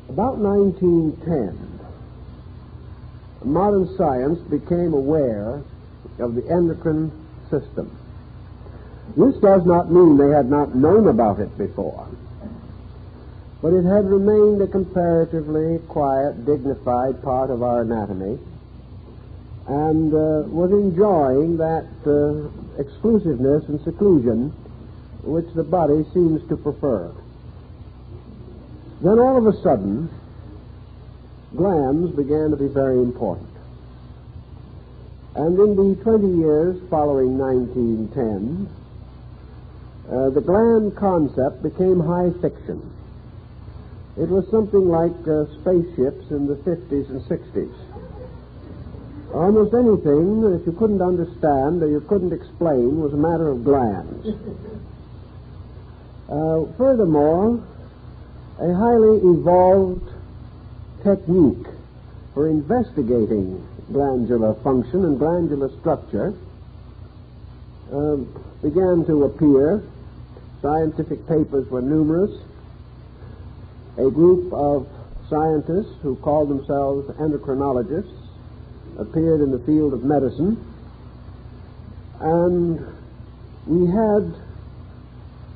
About 1910, modern science became aware of the endocrine system. This does not mean they had not known about it before, but it had remained a comparatively quiet, dignified part of our anatomy, and was enjoying that exclusiveness and seclusion which the body seems to prefer. Then all of a sudden, glands began to be very important. And in the 20 years following 1910, the gland concept became high fiction. It was something like spaceships in the 50s and 60s. Almost anything that you couldn't understand or you couldn't explain was a matter of glands. Furthermore, a highly evolved technique for investigating glandular function and glandular structure began to appear. Scientific papers were numerous. A group of scientists who called themselves endocrinologists appeared in the field of medicine, and we had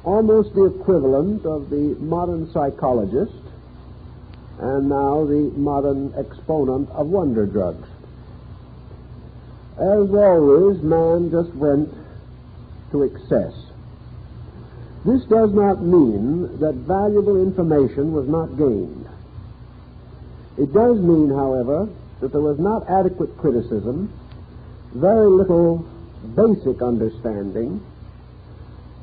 almost the equivalent of the modern psychologist and now the modern exponent of wonder drugs. As always, man just went to excess. This does not mean that valuable information was not gained. It does mean, however, that there was not adequate criticism, very little basic understanding,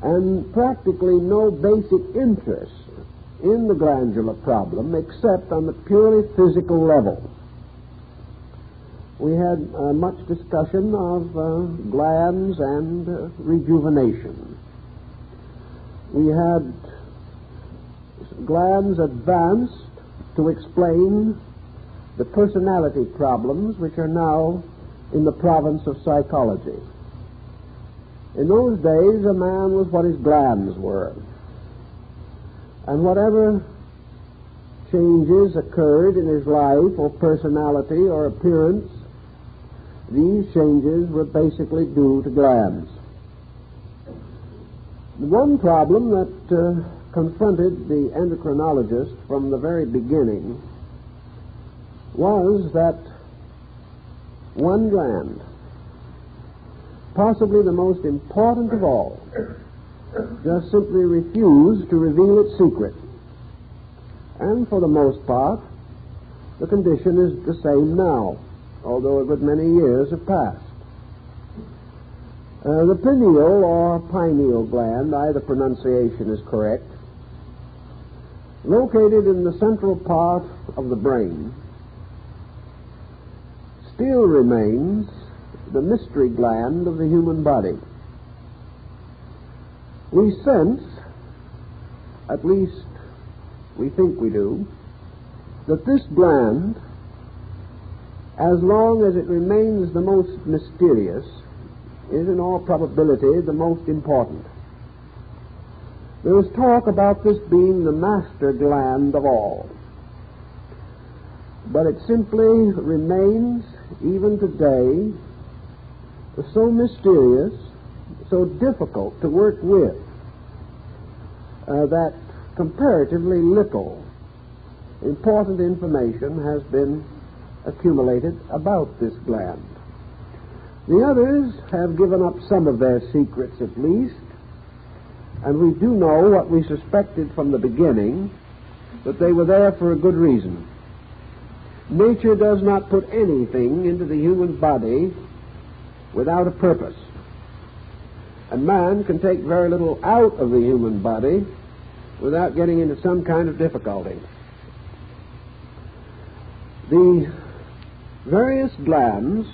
and practically no basic interest in the glandular problem except on the purely physical level. We had much discussion of glands and rejuvenation. We had glands advanced to explain the personality problems which are now in the province of psychology. In those days, a man was what his glands were. And whatever changes occurred in his life or personality or appearance, these changes were basically due to glands. One problem that confronted the endocrinologist from the very beginning was that one gland, possibly the most important of all, just simply refused to reveal its secret. And for the most part, the condition is the same now, although a good many years have passed. The pineal or pineal gland, either pronunciation is correct, located in the central part of the brain, still remains the mystery gland of the human body. We sense, at least we think we do, that this gland, as long as it remains the most mysterious, is in all probability the most important. There is talk about this being the master gland of all, but it simply remains, even today, so mysterious, so difficult to work with, that comparatively little important information has been accumulated about this gland. The others have given up some of their secrets at least, and we do know what we suspected from the beginning, that they were there for a good reason. Nature does not put anything into the human body without a purpose. And man can take very little out of the human body without getting into some kind of difficulty. The various glands,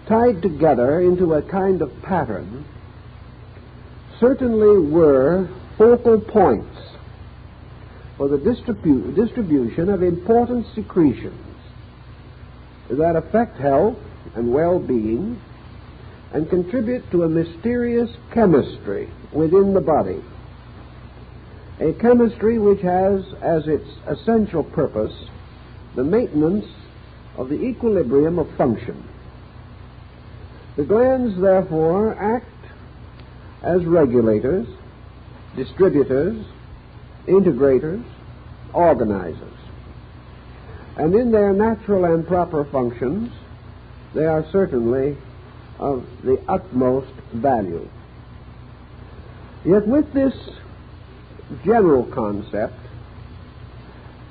tied together into a kind of pattern, certainly were focal points for the distribution of important secretions that affect health and well-being and contribute to a mysterious chemistry within the body. a chemistry which has as its essential purpose the maintenance of the equilibrium of function. The glands, therefore, act as regulators, distributors, integrators, organizers. And in their natural and proper functions, they are certainly of the utmost value. Yet with this general concept,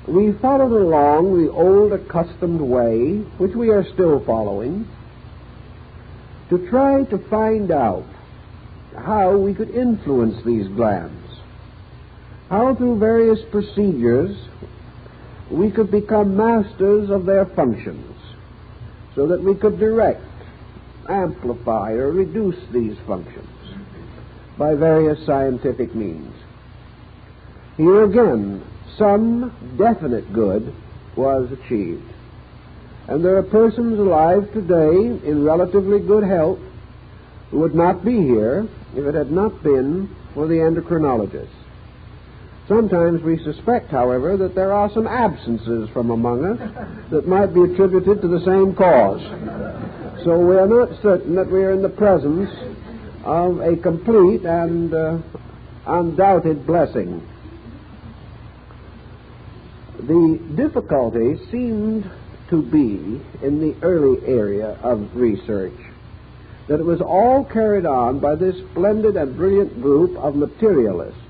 we followed along the old accustomed way, which we are still following, to try to find out how we could influence these glands, how through various procedures we could become masters of their functions, so that we could direct, amplify, or reduce these functions by various scientific means. Here again, some definite good was achieved. And there are persons alive today in relatively good health who would not be here if it had not been for the endocrinologists. Sometimes we suspect, however, that there are some absences from among us that might be attributed to the same cause. So we are not certain that we are in the presence of a complete and undoubted blessing. The difficulty seemed to be in the early area of research, that it was all carried on by this splendid and brilliant group of materialists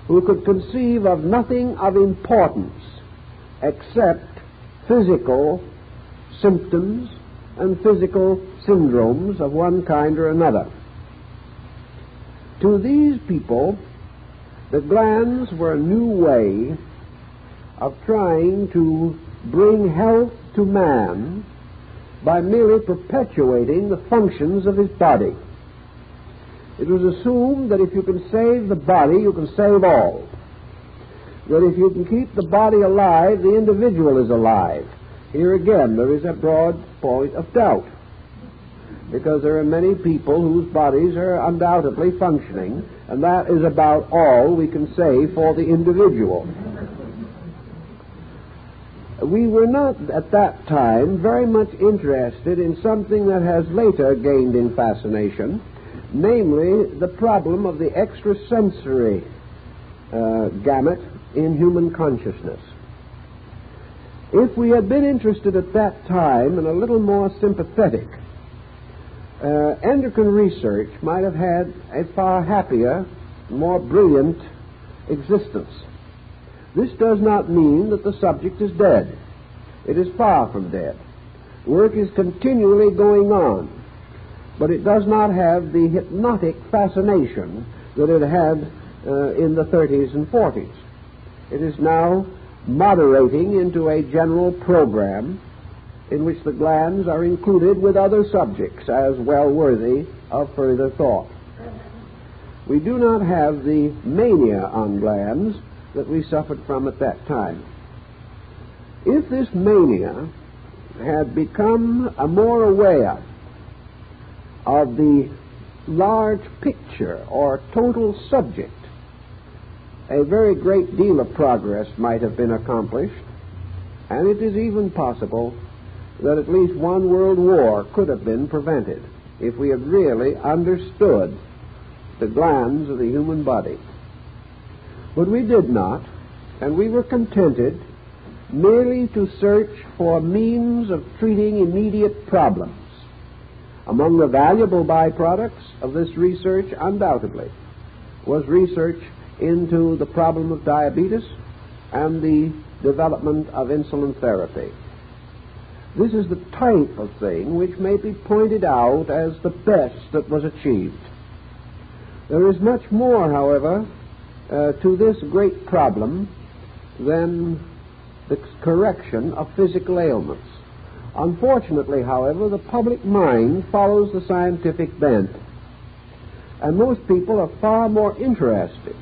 who could conceive of nothing of importance except physical symptoms and physical syndromes of one kind or another. To these people, the glands were a new way of trying to bring health to man by merely perpetuating the functions of his body. It was assumed that if you can save the body, you can save all. That if you can keep the body alive, the individual is alive. Here again, there is a broad point of doubt, because there are many people whose bodies are undoubtedly functioning, and that is about all we can say for the individual. We were not at that time very much interested in something that has later gained in fascination, namely the problem of the extrasensory gamut in human consciousness. If we had been interested at that time and a little more sympathetic, endocrine research might have had a far happier, more brilliant existence. This does not mean that the subject is dead. It is far from dead. Work is continually going on, but it does not have the hypnotic fascination that it had in the 30s and 40s. It is now moderating into a general program in which the glands are included with other subjects as well worthy of further thought. We do not have the mania on glands that we suffered from at that time. If this mania had become more aware of the large picture or total subject, a very great deal of progress might have been accomplished, and it is even possible that at least one world war could have been prevented if we had really understood the glands of the human body. But we did not, and we were contented merely to search for means of treating immediate problems. Among the valuable byproducts of this research, undoubtedly, was research into the problem of diabetes and the development of insulin therapy. This is the type of thing which may be pointed out as the best that was achieved. There is much more, however, to this great problem than the correction of physical ailments. Unfortunately, however, the public mind follows the scientific bent, and most people are far more interested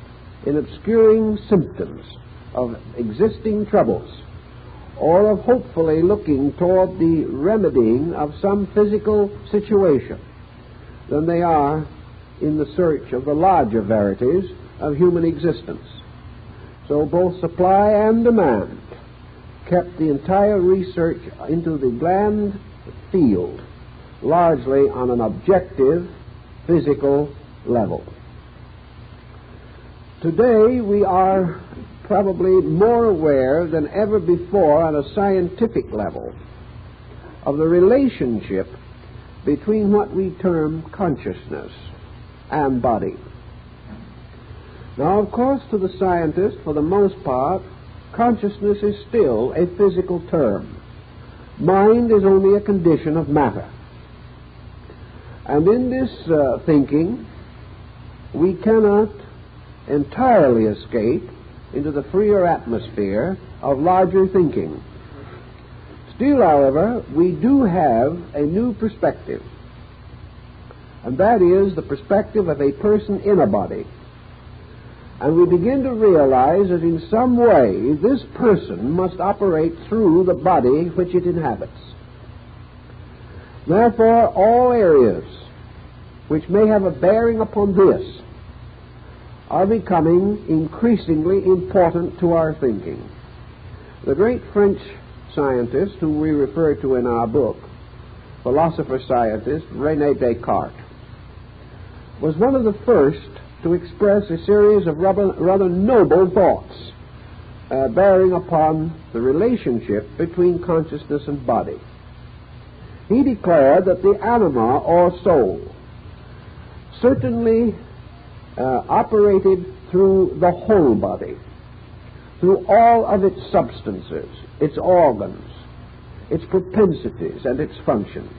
in obscuring symptoms of existing troubles or of hopefully looking toward the remedying of some physical situation than they are in the search of the larger verities of human existence. So both supply and demand kept the entire research into the gland field largely on an objective physical level. Today we are probably more aware than ever before on a scientific level of the relationship between what we term consciousness and body. Now, of course, to the scientist, for the most part, consciousness is still a physical term. Mind is only a condition of matter. And in this thinking, we cannot entirely escape into the freer atmosphere of larger thinking. Still, however, we do have a new perspective, and that is the perspective of a person in a body. And we begin to realize that in some way this person must operate through the body which it inhabits. Therefore, all areas which may have a bearing upon this are becoming increasingly important to our thinking. The great French scientist whom we refer to in our book, philosopher-scientist René Descartes, was one of the first to express a series of rather noble thoughts bearing upon the relationship between consciousness and body. He declared that the anima, or soul, certainly operated through the whole body, through all of its substances, its organs, its propensities, and its functions.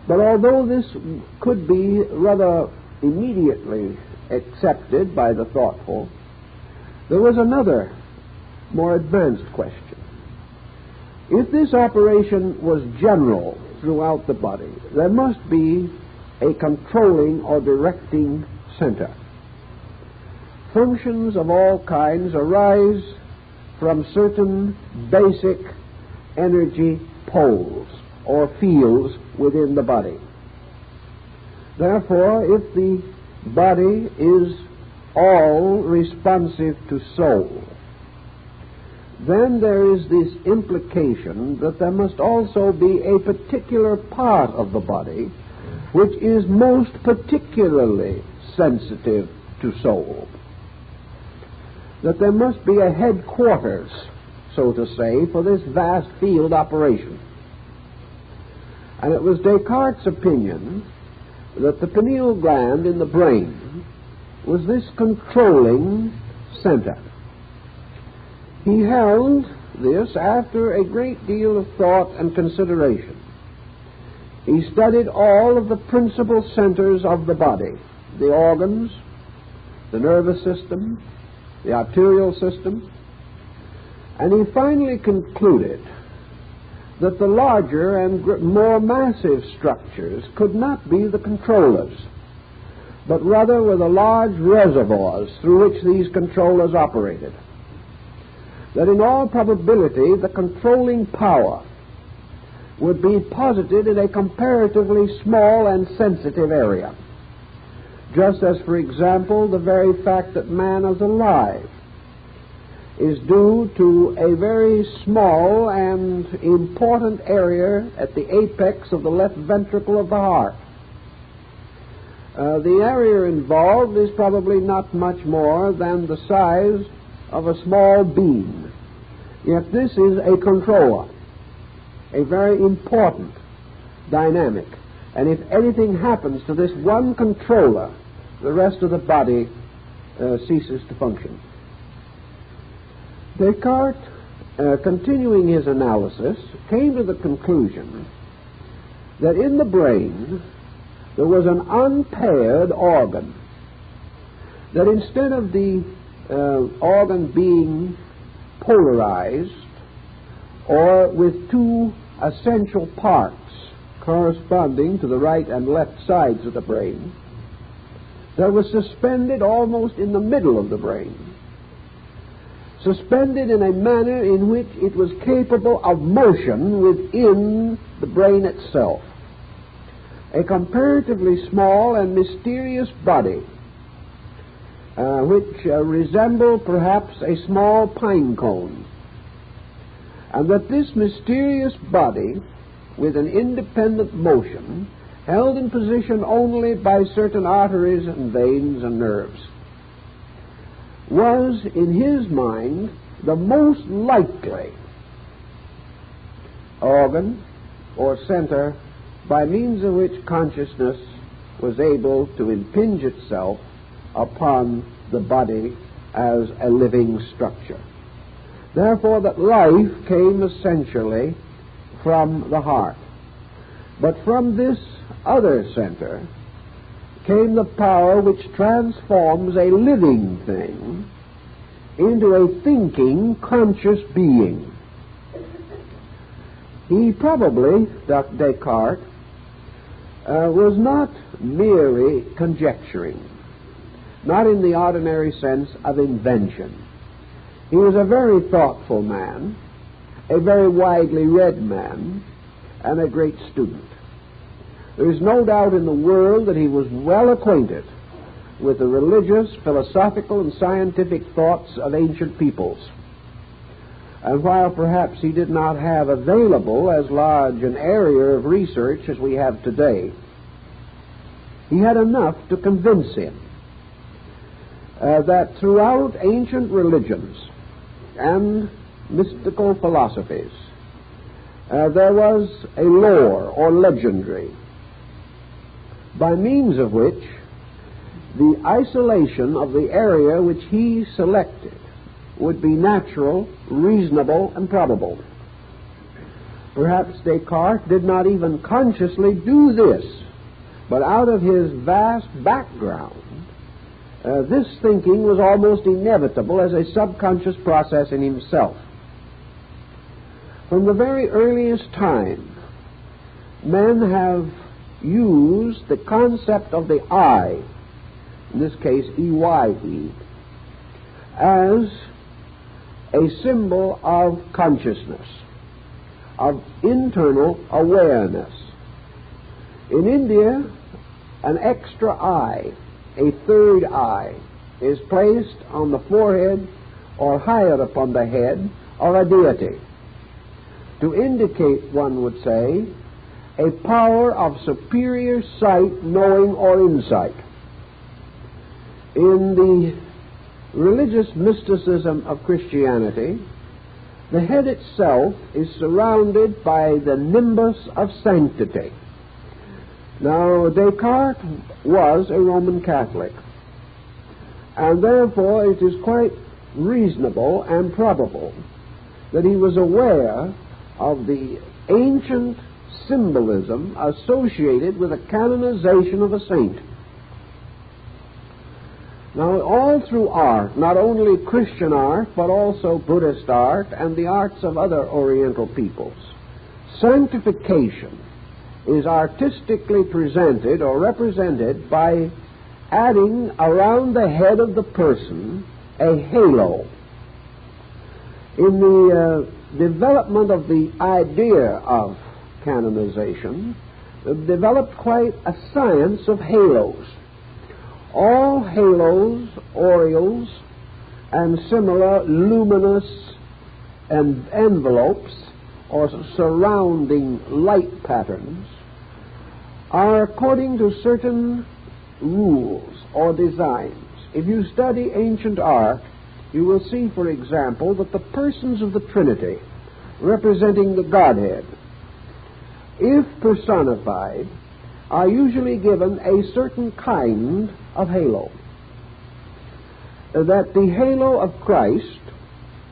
But although this could be rather immediately accepted by the thoughtful, there was another, more advanced question. If this operation was general throughout the body, there must be a controlling or directing center. Functions of all kinds arise from certain basic energy poles or fields within the body. Therefore, if the body is all responsive to soul, then there is this implication that there must also be a particular part of the body which is most particularly sensitive to soul. That there must be a headquarters, so to say, for this vast field operation. And it was Descartes' opinion that the pineal gland in the brain was this controlling center. He held this after a great deal of thought and consideration. He studied all of the principal centers of the body, the organs, the nervous system, the arterial system, and he finally concluded that the larger and more massive structures could not be the controllers, but rather were the large reservoirs through which these controllers operated. That in all probability the controlling power would be posited in a comparatively small and sensitive area, just as, for example, the very fact that man is alive is due to a very small and important area at the apex of the left ventricle of the heart. The area involved is probably not much more than the size of a small bean. Yet this is a controller, a very important dynamic. And if anything happens to this one controller, the rest of the body ceases to function. Descartes, continuing his analysis, came to the conclusion that in the brain there was an unpaired organ, that instead of the organ being polarized or with two essential parts corresponding to the right and left sides of the brain, there was suspended almost in the middle of the brain, suspended in a manner in which it was capable of motion within the brain itself, a comparatively small and mysterious body which resemble perhaps a small pine cone, and that this mysterious body, with an independent motion, held in position only by certain arteries and veins and nerves, was, in his mind, the most likely organ or center by means of which consciousness was able to impinge itself upon the body as a living structure. Therefore, that life came essentially from the heart. But from this other center came the power which transforms a living thing into a thinking, conscious being. He probably, Descartes, was not merely conjecturing, not in the ordinary sense of invention. He was a very thoughtful man, a very widely read man, and a great student. There is no doubt in the world that he was well acquainted with the religious, philosophical, and scientific thoughts of ancient peoples. And while perhaps he did not have available as large an area of research as we have today, he had enough to convince him that throughout ancient religions and mystical philosophies there was a lore or legendary by means of which the isolation of the area which he selected would be natural, reasonable, and probable. Perhaps Descartes did not even consciously do this, but out of his vast background, this thinking was almost inevitable as a subconscious process in himself. From the very earliest time, men have used the concept of the I, in this case EYE, as a symbol of consciousness, of internal awareness. In India, an extra eye, a third eye, is placed on the forehead or higher upon the head of a deity to indicate, one would say, a power of superior sight, knowing, or insight. In the religious mysticism of Christianity, the head itself is surrounded by the nimbus of sanctity. Now, Descartes was a Roman Catholic, and therefore it is quite reasonable and probable that he was aware of the ancient symbolism associated with the canonization of a saint. Now, all through art, not only Christian art, but also Buddhist art and the arts of other Oriental peoples, sanctification is artistically presented or represented by adding around the head of the person a halo. In the development of the idea of canonization, developed quite a science of halos. All halos, aureoles, and similar luminous envelopes or surrounding light patterns are according to certain rules or designs. If you study ancient art, you will see, for example, that the persons of the Trinity, representing the Godhead, if personified, are usually given a certain kind of halo. That the halo of Christ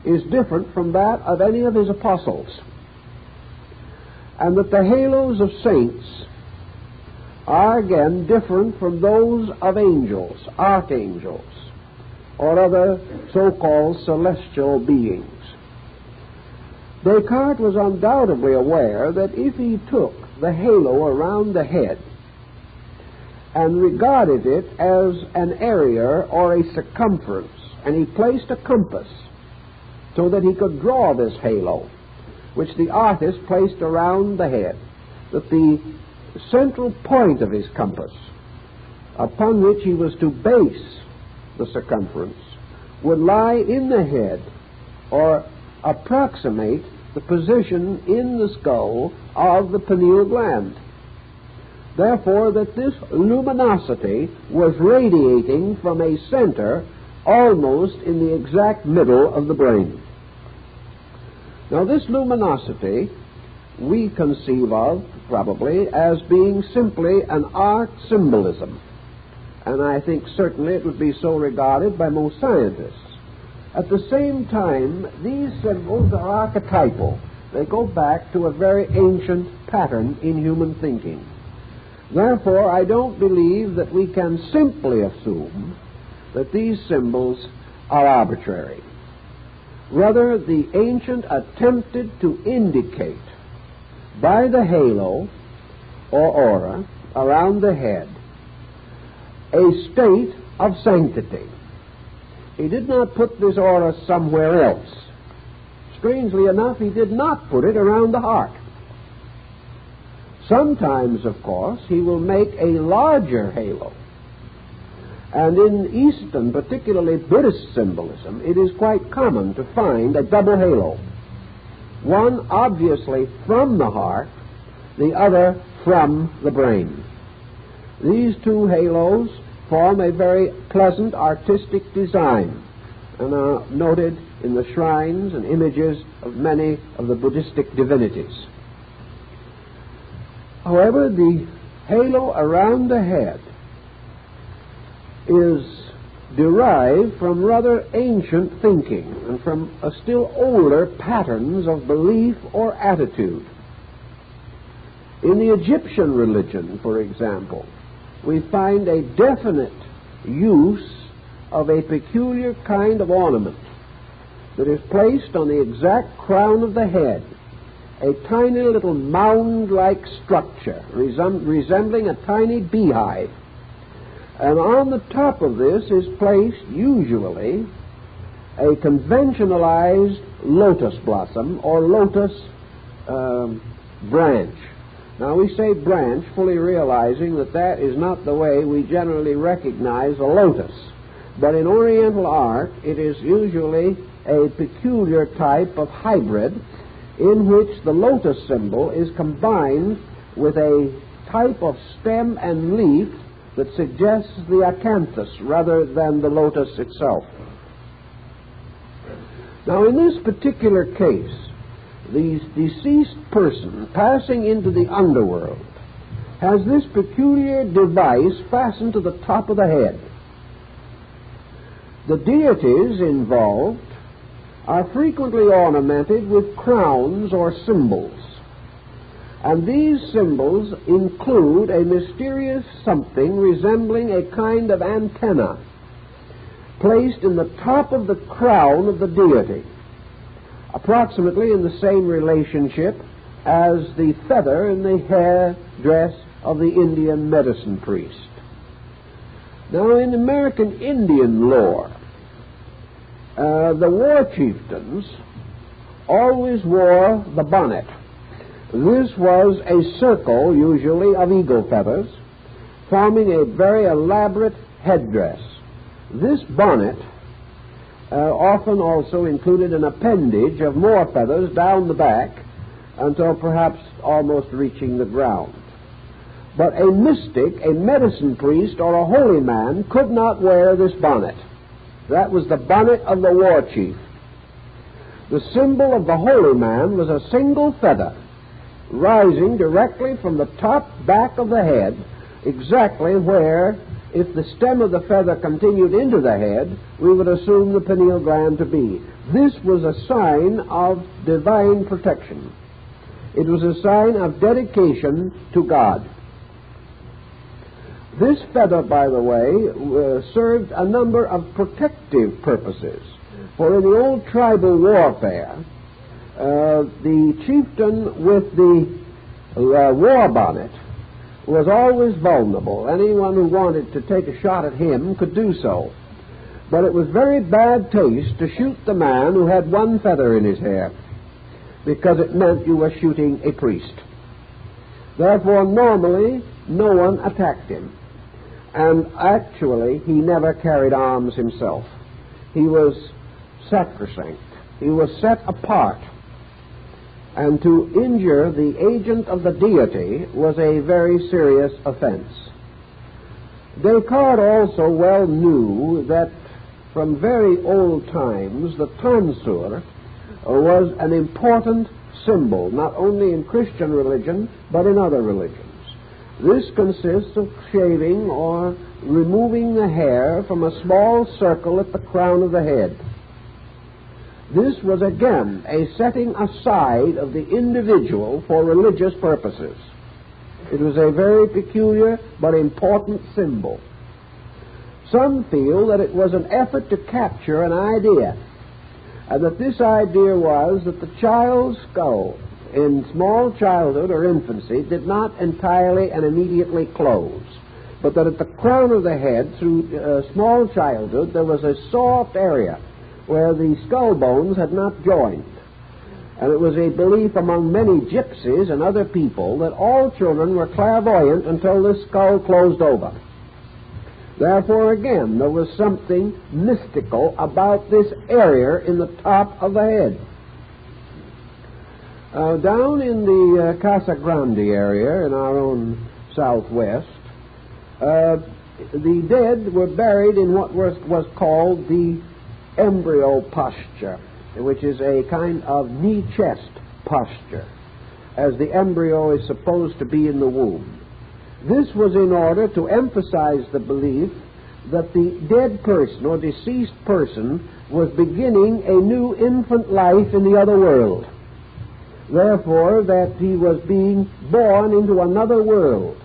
is different from that of any of his apostles, and that the halos of saints are again different from those of angels, archangels, or other so-called celestial beings. Descartes was undoubtedly aware that if he took the halo around the head and regarded it as an area or a circumference, and he placed a compass so that he could draw this halo, which the artist placed around the head, that the central point of his compass, upon which he was to base the circumference, would lie in the head or approximate the position in the skull of the pineal gland. Therefore, that this luminosity was radiating from a center almost in the exact middle of the brain. Now, this luminosity we conceive of, probably, as being simply an art symbolism. And I think certainly it would be so regarded by most scientists. At the same time, these symbols are archetypal. They go back to a very ancient pattern in human thinking. Therefore, I don't believe that we can simply assume that these symbols are arbitrary. Rather, the ancient attempted to indicate by the halo or aura around the head a state of sanctity. He did not put this aura somewhere else. Strangely enough, he did not put it around the heart. Sometimes, of course, he will make a larger halo. And in Eastern, particularly Buddhist symbolism, it is quite common to find a double halo. One obviously from the heart, the other from the brain. These two halos form a very pleasant artistic design and are noted in the shrines and images of many of the Buddhistic divinities. However, the halo around the head is derived from rather ancient thinking and from a still older patterns of belief or attitude. In the Egyptian religion, for example, we find a definite use of a peculiar kind of ornament that is placed on the exact crown of the head, a tiny little mound-like structure resembling a tiny beehive. And on the top of this is placed usually a conventionalized lotus blossom or lotus branch. Now, we say branch, fully realizing that that is not the way we generally recognize a lotus. But in Oriental art, it is usually a peculiar type of hybrid in which the lotus symbol is combined with a type of stem and leaf that suggests the acanthus rather than the lotus itself. Now, in this particular case, the deceased person passing into the underworld has this peculiar device fastened to the top of the head. The deities involved are frequently ornamented with crowns or symbols, and these symbols include a mysterious something resembling a kind of antenna placed in the top of the crown of the deity, approximately in the same relationship as the feather in the hair dress of the Indian medicine priest. Now, in American Indian lore, the war chieftains always wore the bonnet. This was a circle, usually, of eagle feathers, forming a very elaborate headdress. This bonnet often also included an appendage of more feathers down the back until perhaps almost reaching the ground. But a mystic, a medicine priest, or a holy man could not wear this bonnet. That was the bonnet of the war chief. The symbol of the holy man was a single feather rising directly from the top back of the head, exactly where, if the stem of the feather continued into the head, we would assume the pineal gland to be. This was a sign of divine protection. It was a sign of dedication to God. This feather, by the way, served a number of protective purposes. For in the old tribal warfare, the chieftain with the war bonnet was always vulnerable. Anyone who wanted to take a shot at him could do so. But it was very bad taste to shoot the man who had one feather in his hair, because it meant you were shooting a priest. Therefore, normally, no one attacked him. And actually, he never carried arms himself. He was sacrosanct. He was set apart. And to injure the agent of the deity was a very serious offense. Descartes also well knew that from very old times the tonsure was an important symbol, not only in Christian religion, but in other religions. This consists of shaving or removing the hair from a small circle at the crown of the head. This was again a setting aside of the individual for religious purposes. It was a very peculiar but important symbol. Some feel that it was an effort to capture an idea, and that this idea was that the child's skull in small childhood or infancy did not entirely and immediately close, but that at the crown of the head through small childhood there was a soft area where the skull bones had not joined. And it was a belief among many gypsies and other people that all children were clairvoyant until the skull closed over. Therefore, again, there was something mystical about this area in the top of the head. Down in the Casa Grande area in our own southwest, the dead were buried in what was called the embryo posture, which is a kind of knee-chest posture, as the embryo is supposed to be in the womb. This was in order to emphasize the belief that the dead person or deceased person was beginning a new infant life in the other world. Therefore, that he was being born into another world,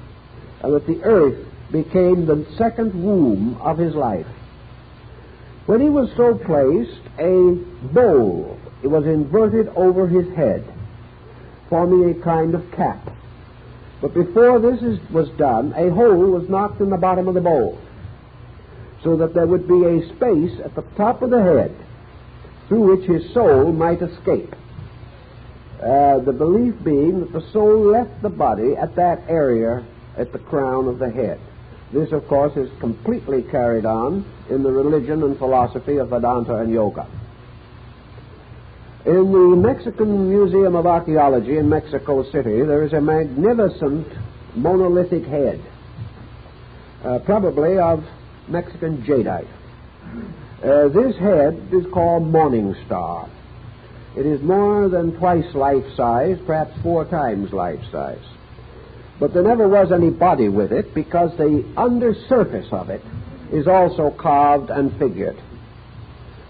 and that the earth became the second womb of his life. When he was so placed, a bowl was inverted over his head, forming a kind of cap. But before this was done, a hole was knocked in the bottom of the bowl, so that there would be a space at the top of the head through which his soul might escape. The belief being that the soul left the body at that area at the crown of the head. This, of course, is completely carried on in the religion and philosophy of Vedanta and Yoga. In the Mexican Museum of Archaeology in Mexico City, there is a magnificent monolithic head, probably of Mexican jadeite. This head is called Morning Star. It is more than twice life-size, perhaps 4 times life-size. But there never was any body with it, because the undersurface of it is also carved and figured.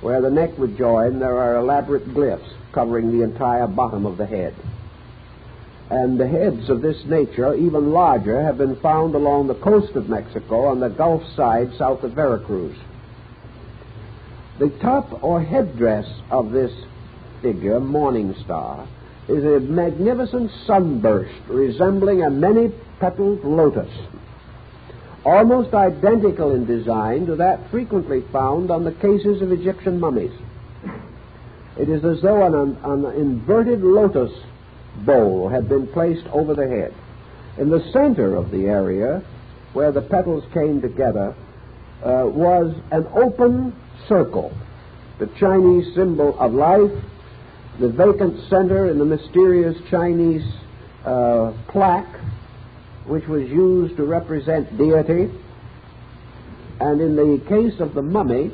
Where the neck would join, there are elaborate glyphs covering the entire bottom of the head. And the heads of this nature, even larger, have been found along the coast of Mexico on the Gulf side south of Veracruz. The top or headdress of this figure, Morning Star, is a magnificent sunburst resembling a many-petaled lotus, almost identical in design to that frequently found on the cases of Egyptian mummies. It is as though an inverted lotus bowl had been placed over the head. In the center of the area where the petals came together was an open circle, the Chinese symbol of life, the vacant center in the mysterious Chinese plaque, which was used to represent deity. And in the case of the mummy,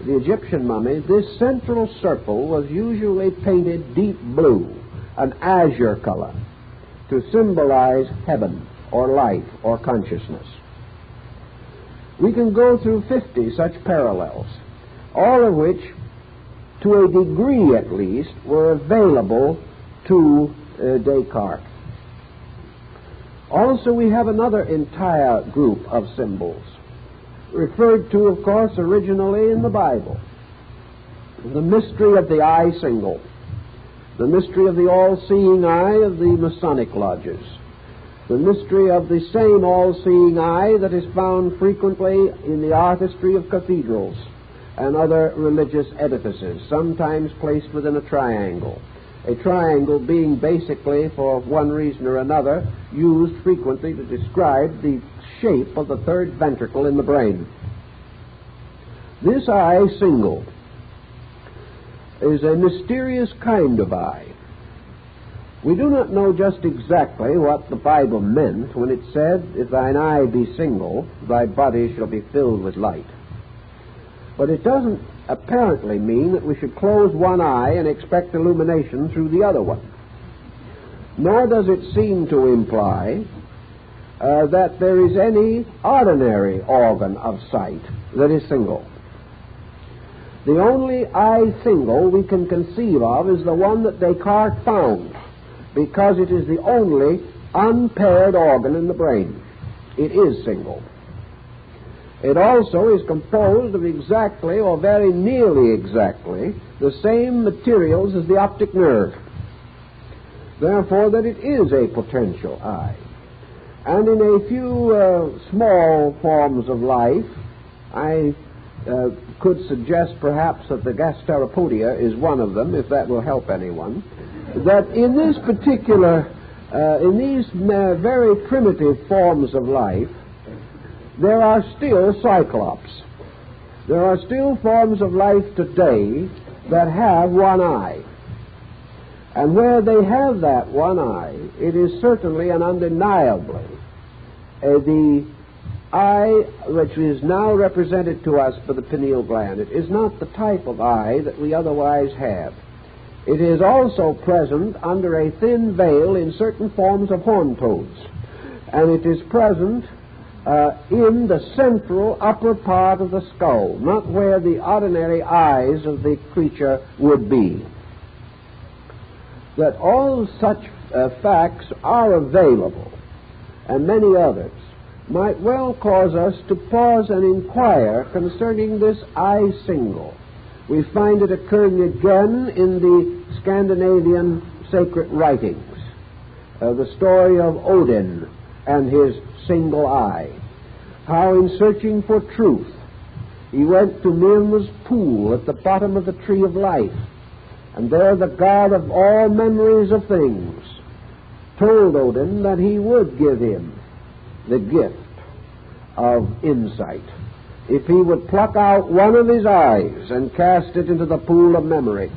the Egyptian mummy, this central circle was usually painted deep blue, an azure color, to symbolize heaven or life or consciousness. We can go through 50 such parallels, all of which, to a degree at least, were available to Descartes. Also, we have another entire group of symbols, referred to, of course, originally in the Bible. The mystery of the eye single, the mystery of the all-seeing eye of the Masonic lodges, the mystery of the same all-seeing eye that is found frequently in the artistry of cathedrals and other religious edifices, sometimes placed within a triangle, a triangle being basically, for one reason or another, used frequently to describe the shape of the third ventricle in the brain. This eye single is a mysterious kind of eye. We do not know just exactly what the Bible meant when it said, "If thine eye be single, thy body shall be filled with light." But it doesn't apparently mean that we should close one eye and expect illumination through the other one. Nor does it seem to imply that there is any ordinary organ of sight that is single. The only eye single we can conceive of is the one that Descartes found, because it is the only unpaired organ in the brain. It is single. It also is composed of exactly, or very nearly exactly, the same materials as the optic nerve. Therefore, that it is a potential eye. And in a few small forms of life, I could suggest perhaps that the gasteropodia is one of them, if that will help anyone, that in this particular, in these very primitive forms of life, there are still cyclops. There are still forms of life today that have one eye. And where they have that one eye, it is certainly and undeniably the eye which is now represented to us by the pineal gland. It is not the type of eye that we otherwise have. It is also present under a thin veil in certain forms of horned toads, and it is present in the central upper part of the skull, not where the ordinary eyes of the creature would be. That all such facts are available, and many others, might well cause us to pause and inquire concerning this eye single. We find it occurring again in the Scandinavian sacred writings, the story of Odin and his single eye, how in searching for truth he went to Mirma's pool at the bottom of the tree of life, and there the god of all memories of things told Odin that he would give him the gift of insight if he would pluck out one of his eyes and cast it into the pool of memory.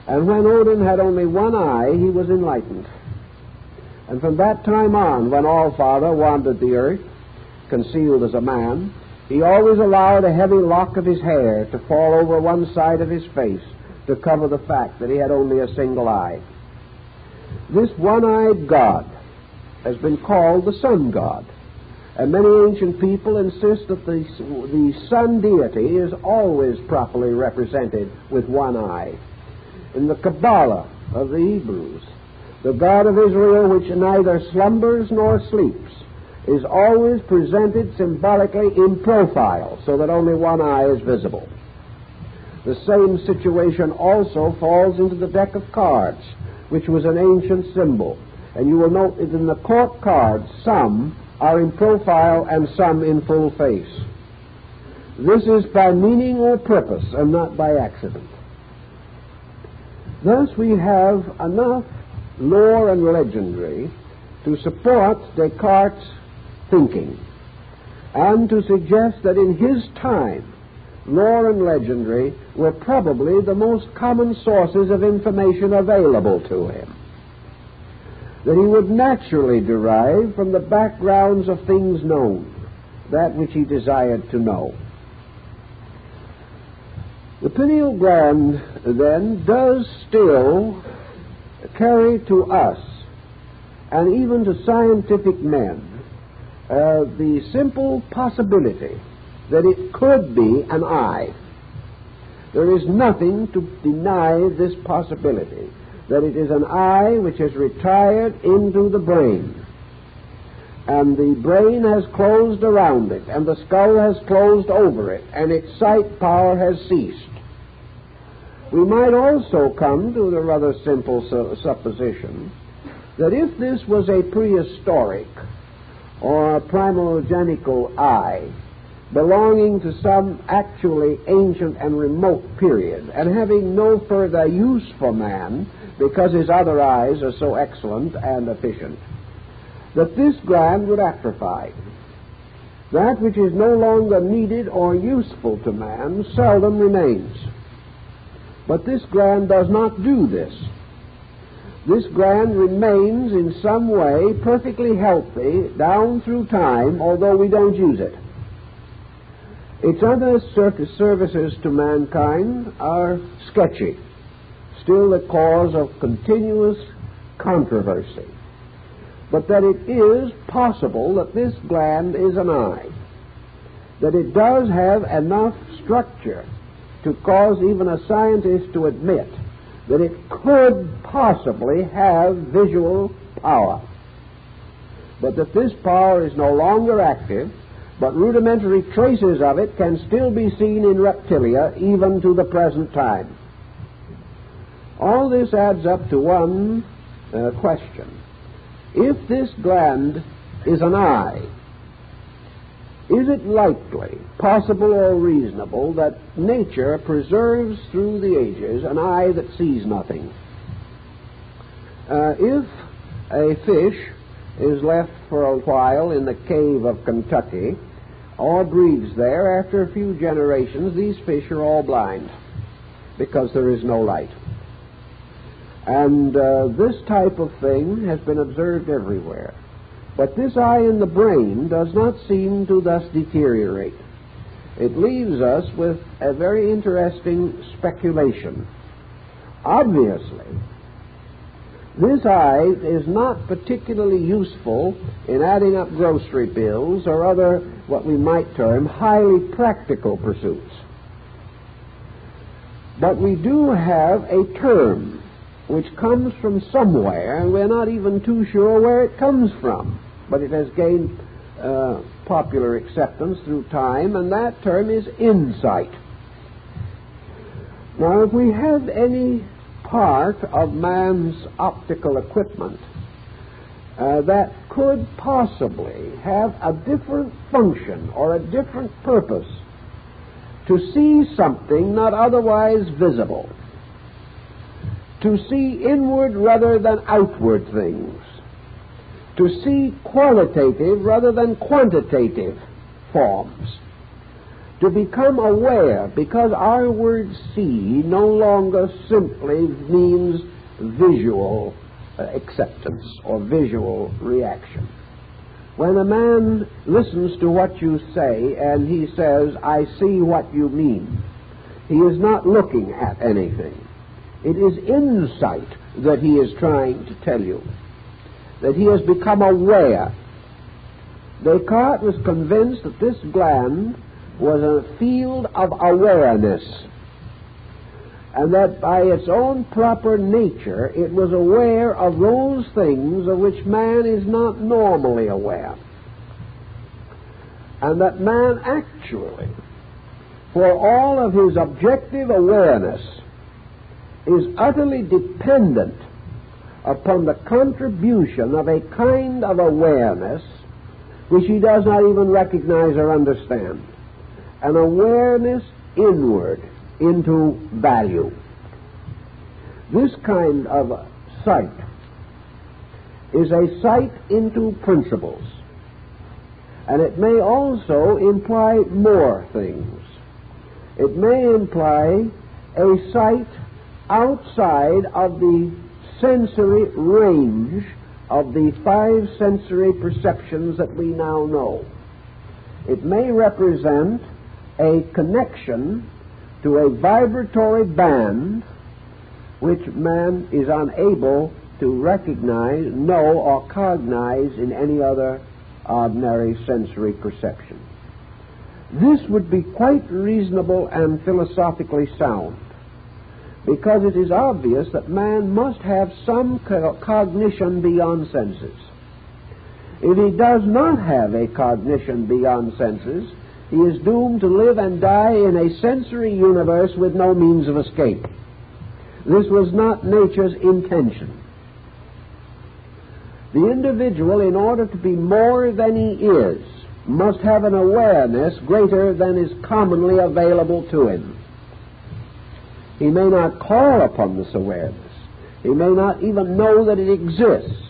And when Odin had only one eye, he was enlightened. And from that time on, when Allfather wandered the earth, concealed as a man, he always allowed a heavy lock of his hair to fall over one side of his face to cover the fact that he had only a single eye. This one-eyed god has been called the sun god, and many ancient people insist that the sun deity is always properly represented with one eye. In the Kabbalah of the Hebrews, the God of Israel, which neither slumbers nor sleeps, is always presented symbolically in profile, so that only one eye is visible. The same situation also falls into the deck of cards, which was an ancient symbol. And you will note that in the court cards, some are in profile and some in full face. This is by meaning or purpose, and not by accident. Thus we have enough lore and legendary to support Descartes' thinking, and to suggest that in his time, lore and legendary were probably the most common sources of information available to him, that he would naturally derive from the backgrounds of things known that which he desired to know. The pineal gland, then, does still carry to us, and even to scientific men, the simple possibility that it could be an eye. There is nothing to deny this possibility, that it is an eye which has retired into the brain, and the brain has closed around it, and the skull has closed over it, and its sight power has ceased. We might also come to the rather simple supposition that if this was a prehistoric or a primogenital eye, belonging to some actually ancient and remote period, and having no further use for man because his other eyes are so excellent and efficient, that this gland would atrophy. That which is no longer needed or useful to man seldom remains. But this gland does not do this. This gland remains in some way perfectly healthy down through time, although we don't use it. Its other services to mankind are sketchy, still the cause of continuous controversy. But that it is possible that this gland is an eye, that it does have enough structure to cause even a scientist to admit that it could possibly have visual power, but that this power is no longer active, but rudimentary traces of it can still be seen in reptilia even to the present time. All this adds up to one question. If this gland is an eye, is it likely, possible, or reasonable that nature preserves through the ages an eye that sees nothing? If a fish is left for a while in the cave of Kentucky, or breeds there, after a few generations, these fish are all blind because there is no light. And this type of thing has been observed everywhere. But this eye in the brain does not seem to thus deteriorate. It leaves us with a very interesting speculation. Obviously, this eye is not particularly useful in adding up grocery bills or other, what we might term, highly practical pursuits. But we do have a term which comes from somewhere, and we're not even too sure where it comes from, but it has gained popular acceptance through time, and that term is insight. Now, if we have any part of man's optical equipment that could possibly have a different function or a different purpose, to see something not otherwise visible, to see inward rather than outward things, to see qualitative rather than quantitative forms, to become aware, because our word see no longer simply means visual acceptance or visual reaction. When a man listens to what you say and he says, "I see what you mean," he is not looking at anything. It is insight that he is trying to tell you, that he has become aware. Descartes was convinced that this gland was a field of awareness, and that by its own proper nature it was aware of those things of which man is not normally aware, and that man actually, for all of his objective awareness, is utterly dependent upon the contribution of a kind of awareness which he does not even recognize or understand, an awareness inward into value. This kind of sight is a sight into principles, and it may also imply more things. It may imply a sight outside of the sensory range of the 5 sensory perceptions that we now know. It may represent a connection to a vibratory band which man is unable to recognize, know, or cognize in any other ordinary sensory perception. This would be quite reasonable and philosophically sound, because it is obvious that man must have some cognition beyond senses. If he does not have a cognition beyond senses, he is doomed to live and die in a sensory universe with no means of escape. This was not nature's intention. The individual, in order to be more than he is, must have an awareness greater than is commonly available to him. He may not call upon this awareness. He may not even know that it exists.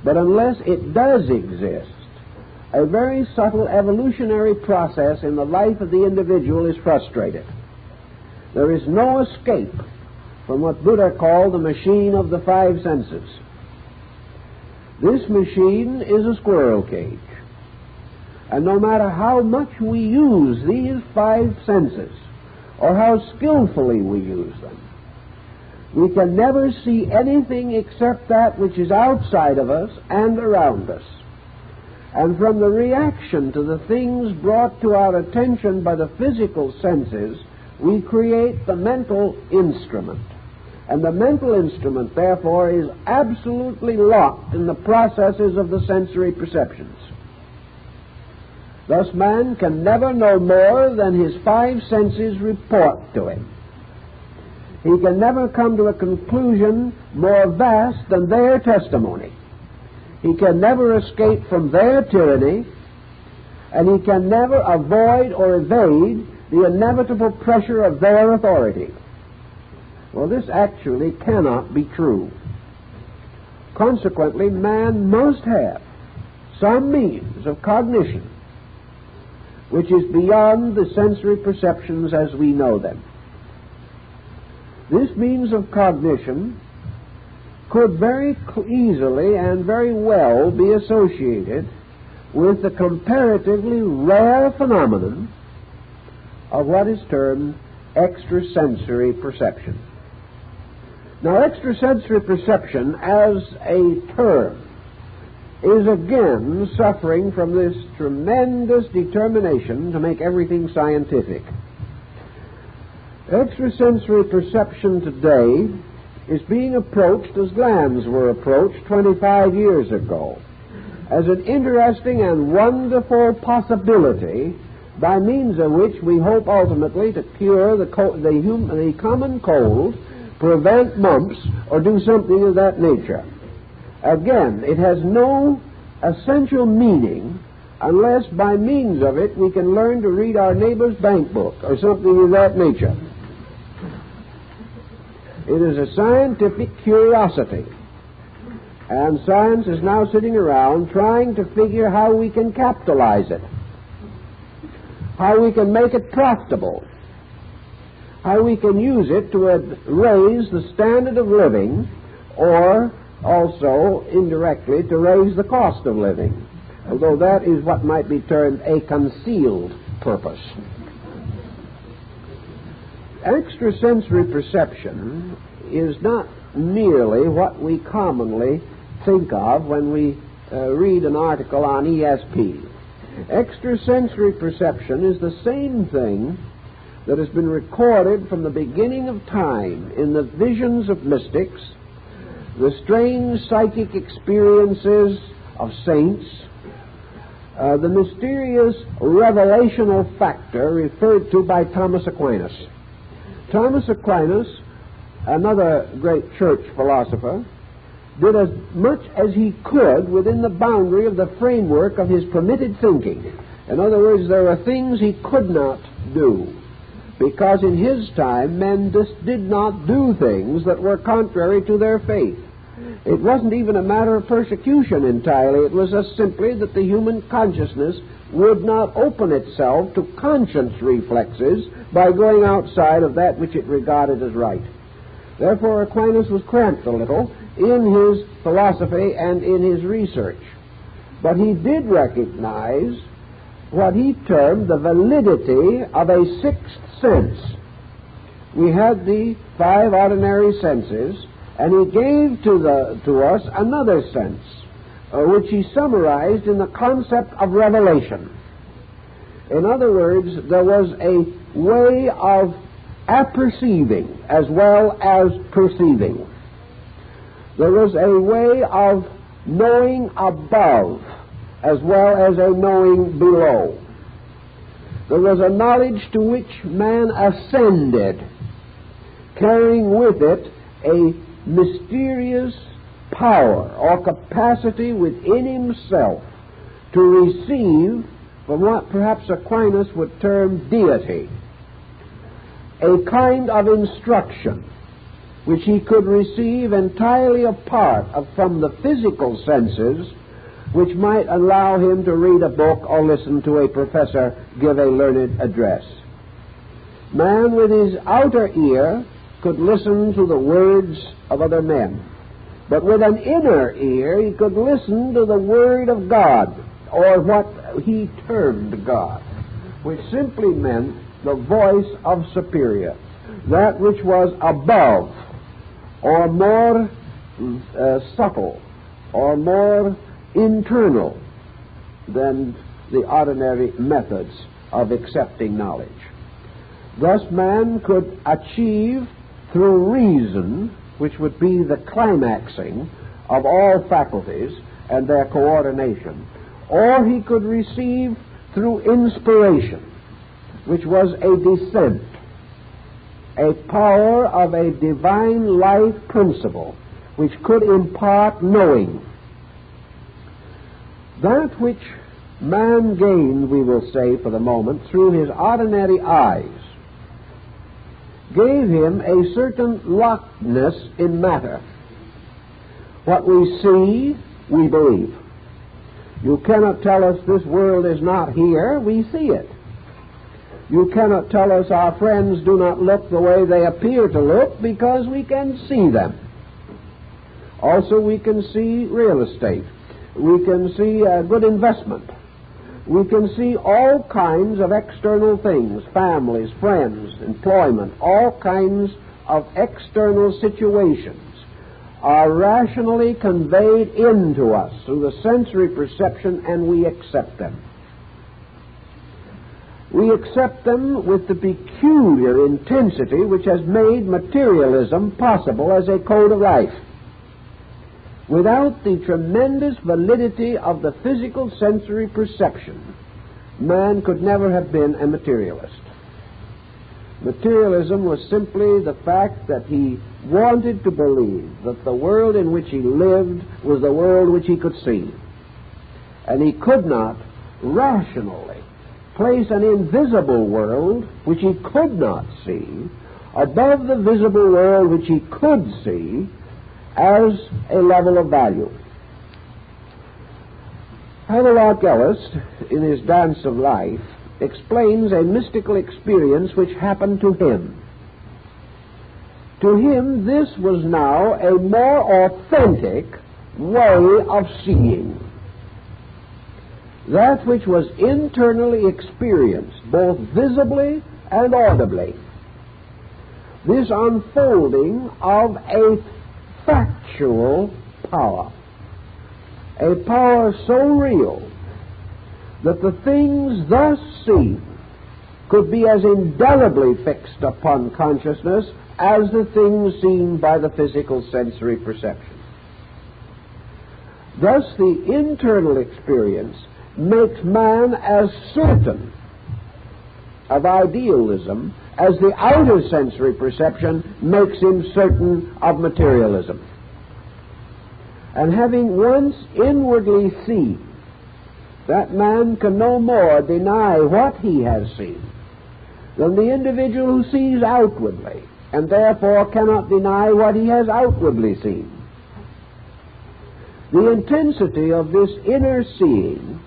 But unless it does exist, a very subtle evolutionary process in the life of the individual is frustrated. There is no escape from what Buddha called the machine of the five senses. This machine is a squirrel cage. And no matter how much we use these five senses, or how skillfully we use them, we can never see anything except that which is outside of us and around us. And from the reaction to the things brought to our attention by the physical senses, we create the mental instrument. And the mental instrument, therefore, is absolutely locked in the processes of the sensory perceptions. Thus, man can never know more than his five senses report to him. He can never come to a conclusion more vast than their testimony. He can never escape from their tyranny, and he can never avoid or evade the inevitable pressure of their authority. Well, this actually cannot be true. Consequently, man must have some means of cognition which is beyond the sensory perceptions as we know them. This means of cognition could very easily and very well be associated with the comparatively rare phenomenon of what is termed extrasensory perception. Now, extrasensory perception as a term is again suffering from this tremendous determination to make everything scientific. Extrasensory perception today is being approached as glands were approached 25 years ago, as an interesting and wonderful possibility by means of which we hope ultimately to cure the common cold, prevent mumps, or do something of that nature. Again, it has no essential meaning unless by means of it we can learn to read our neighbor's bank book or something of that nature. It is a scientific curiosity, and science is now sitting around trying to figure how we can capitalize it, how we can make it profitable, how we can use it to raise the standard of living, or also indirectly to raise the cost of living, although that is what might be termed a concealed purpose. Extrasensory perception is not merely what we commonly think of when we read an article on ESP. Extrasensory perception is the same thing that has been recorded from the beginning of time in the visions of mystics, the strange psychic experiences of saints, the mysterious revelational factor referred to by Thomas Aquinas. Thomas Aquinas, another great church philosopher, did as much as he could within the boundary of the framework of his permitted thinking. In other words, there are things he could not do, because in his time men just did not do things that were contrary to their faith. It wasn't even a matter of persecution entirely. It was just simply that the human consciousness would not open itself to conscience reflexes by going outside of that which it regarded as right. Therefore, Aquinas was cramped a little in his philosophy and in his research. But he did recognize what he termed the validity of a sixth sense. We had the five ordinary senses, and he gave to us another sense, which he summarized in the concept of revelation. In other words, there was a way of apperceiving as well as perceiving. There was a way of knowing above as well as a knowing below. There was a knowledge to which man ascended, carrying with it a mysterious power or capacity within himself to receive from what perhaps Aquinas would term deity, a kind of instruction which he could receive entirely apart from the physical senses, which might allow him to read a book or listen to a professor give a learned address. Man with his outer ear could listen to the words of other men, but with an inner ear he could listen to the Word of God, or what he termed God, which simply meant the voice of superior, that which was above, or more subtle, or more internal than the ordinary methods of accepting knowledge. Thus man could achieve through reason, which would be the climaxing of all faculties and their coordination, or he could receive through inspiration, which was a descent, a power of a divine life principle which could impart knowing. That which man gained, we will say for the moment, through his ordinary eyes, gave him a certain lockedness in matter. What we see, we believe. You cannot tell us this world is not here, we see it. You cannot tell us our friends do not look the way they appear to look, because we can see them. Also, we can see real estate. We can see a good investment. We can see all kinds of external things, families, friends, employment, all kinds of external situations are rationally conveyed into us through the sensory perception, and we accept them. We accept them with the peculiar intensity which has made materialism possible as a code of life. Without the tremendous validity of the physical sensory perception, man could never have been a materialist. Materialism was simply the fact that he wanted to believe that the world in which he lived was the world which he could see. And he could not rationally place an invisible world which he could not see above the visible world which he could see as a level of value. Havelock Ellis, in his Dance of Life, explains a mystical experience which happened to him. To him, this was now a more authentic way of seeing. That which was internally experienced, both visibly and audibly. This unfolding of a factual power. A power so real that the things thus seen could be as indelibly fixed upon consciousness as the things seen by the physical sensory perception. Thus the internal experience makes man as certain of idealism as the outer sensory perception makes him certain of materialism. And having once inwardly seen, that man can no more deny what he has seen than the individual who sees outwardly, and therefore cannot deny what he has outwardly seen. The intensity of this inner seeing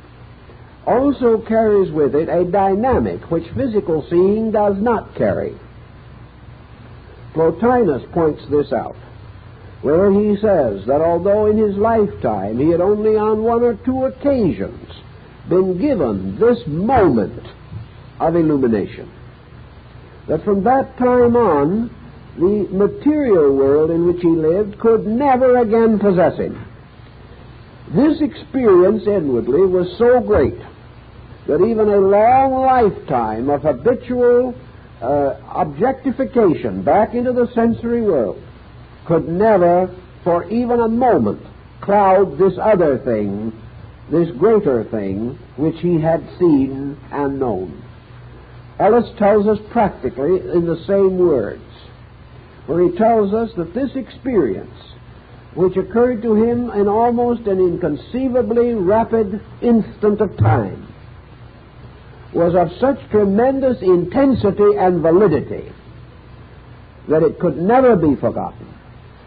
also carries with it a dynamic which physical seeing does not carry. Plotinus points this out, where he says that although in his lifetime he had only on one or two occasions been given this moment of illumination, that from that time on the material world in which he lived could never again possess him. This experience inwardly was so great that even a long lifetime of habitual objectification back into the sensory world could never, for even a moment, cloud this other thing, this greater thing, which he had seen and known. Ellis tells us practically in the same words, where he tells us that this experience, which occurred to him in almost an inconceivably rapid instant of time, was of such tremendous intensity and validity that it could never be forgotten,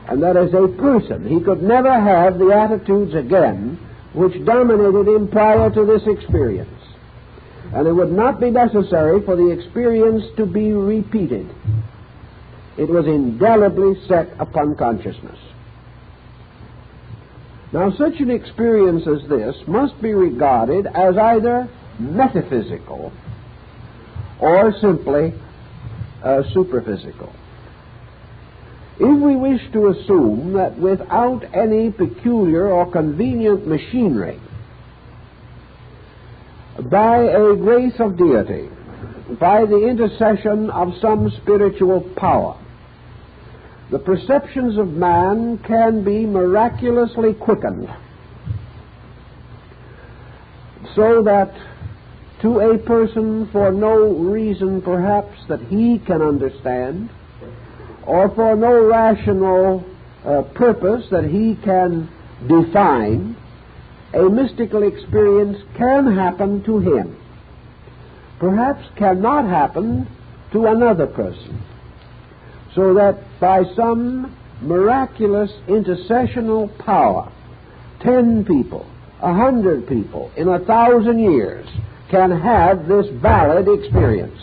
and that as a person he could never have the attitudes again which dominated him prior to this experience. And it would not be necessary for the experience to be repeated. It was indelibly set upon consciousness. Now, such an experience as this must be regarded as either metaphysical or simply superphysical. If we wish to assume that without any peculiar or convenient machinery, by a grace of deity, by the intercession of some spiritual power, the perceptions of man can be miraculously quickened, so that to a person, for no reason perhaps that he can understand, or for no rational purpose that he can define, a mystical experience can happen to him, perhaps cannot happen to another person, so that by some miraculous intercessional power, 10 people, 100 people in 1,000 years can have this valid experience.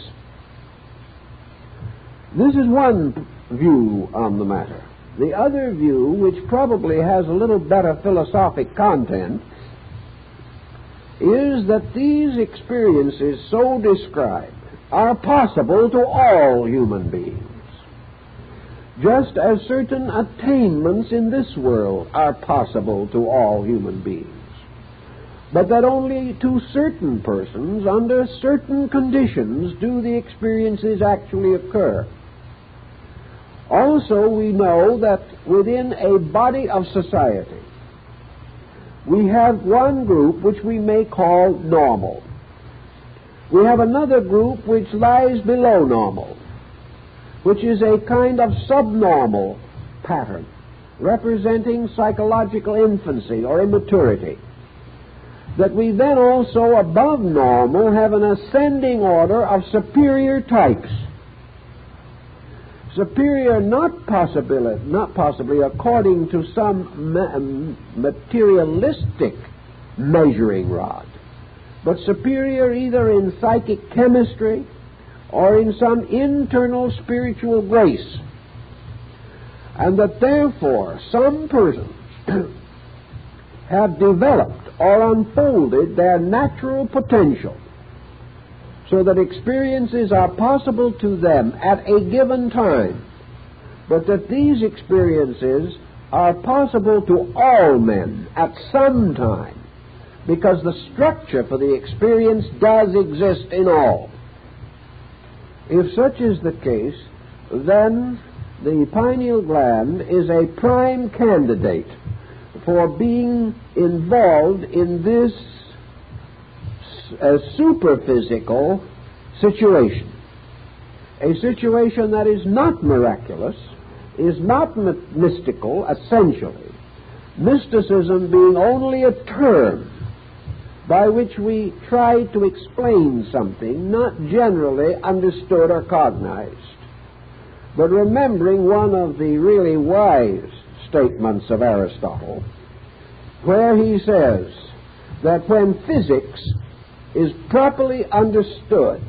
This is one view on the matter. The other view, which probably has a little better philosophic content, is that these experiences so described are possible to all human beings, just as certain attainments in this world are possible to all human beings, but that only to certain persons, under certain conditions, do the experiences actually occur. Also, we know that within a body of society, we have one group which we may call normal. We have another group which lies below normal, which is a kind of subnormal pattern, representing psychological infancy or immaturity. That we then also, above normal, have an ascending order of superior types. Superior not possibly according to some materialistic measuring rod, but superior either in psychic chemistry or in some internal spiritual grace. And that therefore some persons have developed or unfolded their natural potential, so that experiences are possible to them at a given time, but that these experiences are possible to all men at some time, because the structure for the experience does exist in all. If such is the case, then the pineal gland is a prime candidate for being involved in this superphysical situation, a situation that is not miraculous, is not mystical essentially, mysticism being only a term by which we try to explain something not generally understood or cognized. But remembering one of the really wise statements of Aristotle, where he says that when physics is properly understood,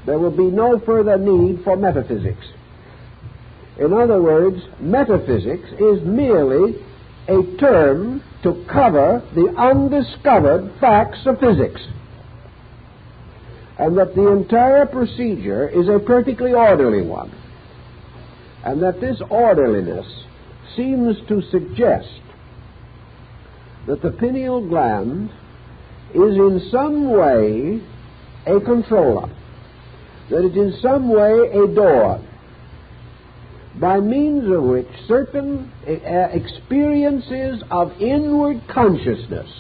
there will be no further need for metaphysics. In other words, metaphysics is merely a term to cover the undiscovered facts of physics, and that the entire procedure is a perfectly orderly one, and that this orderliness seems to suggest that the pineal gland is in some way a controller, that it is in some way a door, by means of which certain experiences of inward consciousness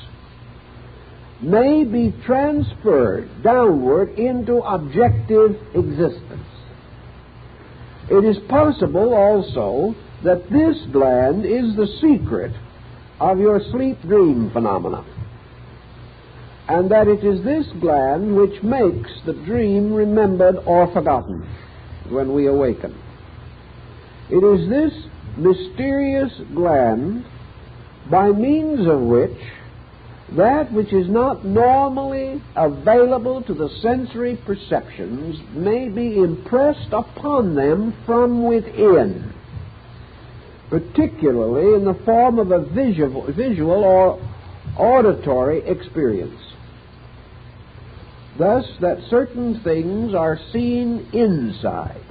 may be transferred downward into objective existence. It is possible also that this gland is the secret of your sleep-dream phenomena. and that it is this gland which makes the dream remembered or forgotten when we awaken. It is this mysterious gland by means of which that which is not normally available to the sensory perceptions may be impressed upon them from within, particularly in the form of a visual or auditory experience. Thus, that certain things are seen inside,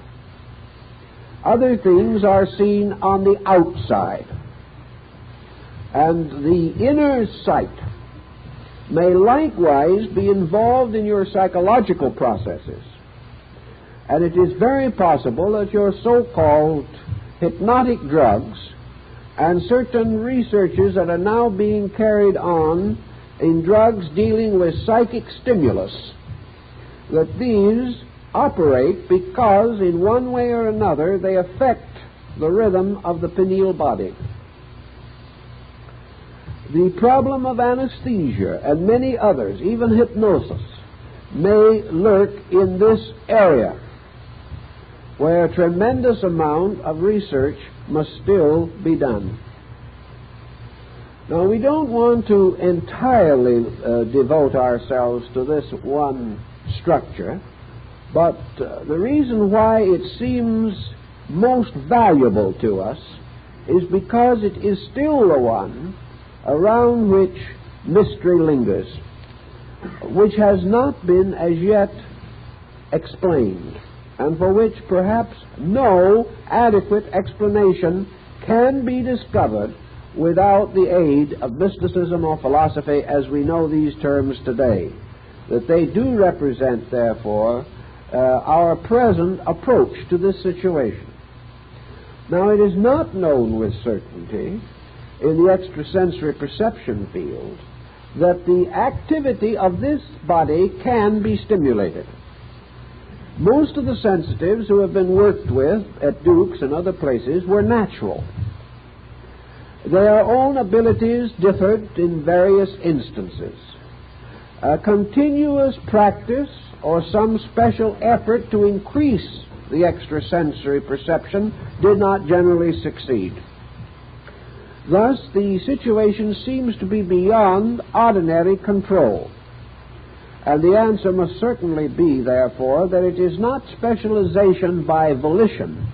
other things are seen on the outside, and the inner sight may likewise be involved in your psychological processes. And it is very possible that your so-called hypnotic drugs and certain researches that are now being carried on in drugs dealing with psychic stimulus, that these operate because in one way or another they affect the rhythm of the pineal body. The problem of anesthesia and many others, even hypnosis, may lurk in this area, where a tremendous amount of research must still be done. Now, we don't want to entirely devote ourselves to this one structure, but the reason why it seems most valuable to us is because it is still the one around which mystery lingers, which has not been as yet explained, and for which perhaps no adequate explanation can be discovered without the aid of mysticism or philosophy as we know these terms today. That they do represent, therefore, our present approach to this situation. Now, it is not known with certainty in the extrasensory perception field that the activity of this body can be stimulated. Most of the sensitives who have been worked with at Duke's and other places were natural. Their own abilities differed in various instances. A continuous practice or some special effort to increase the extrasensory perception did not generally succeed. Thus, the situation seems to be beyond ordinary control. And the answer must certainly be, therefore, that it is not specialization by volition,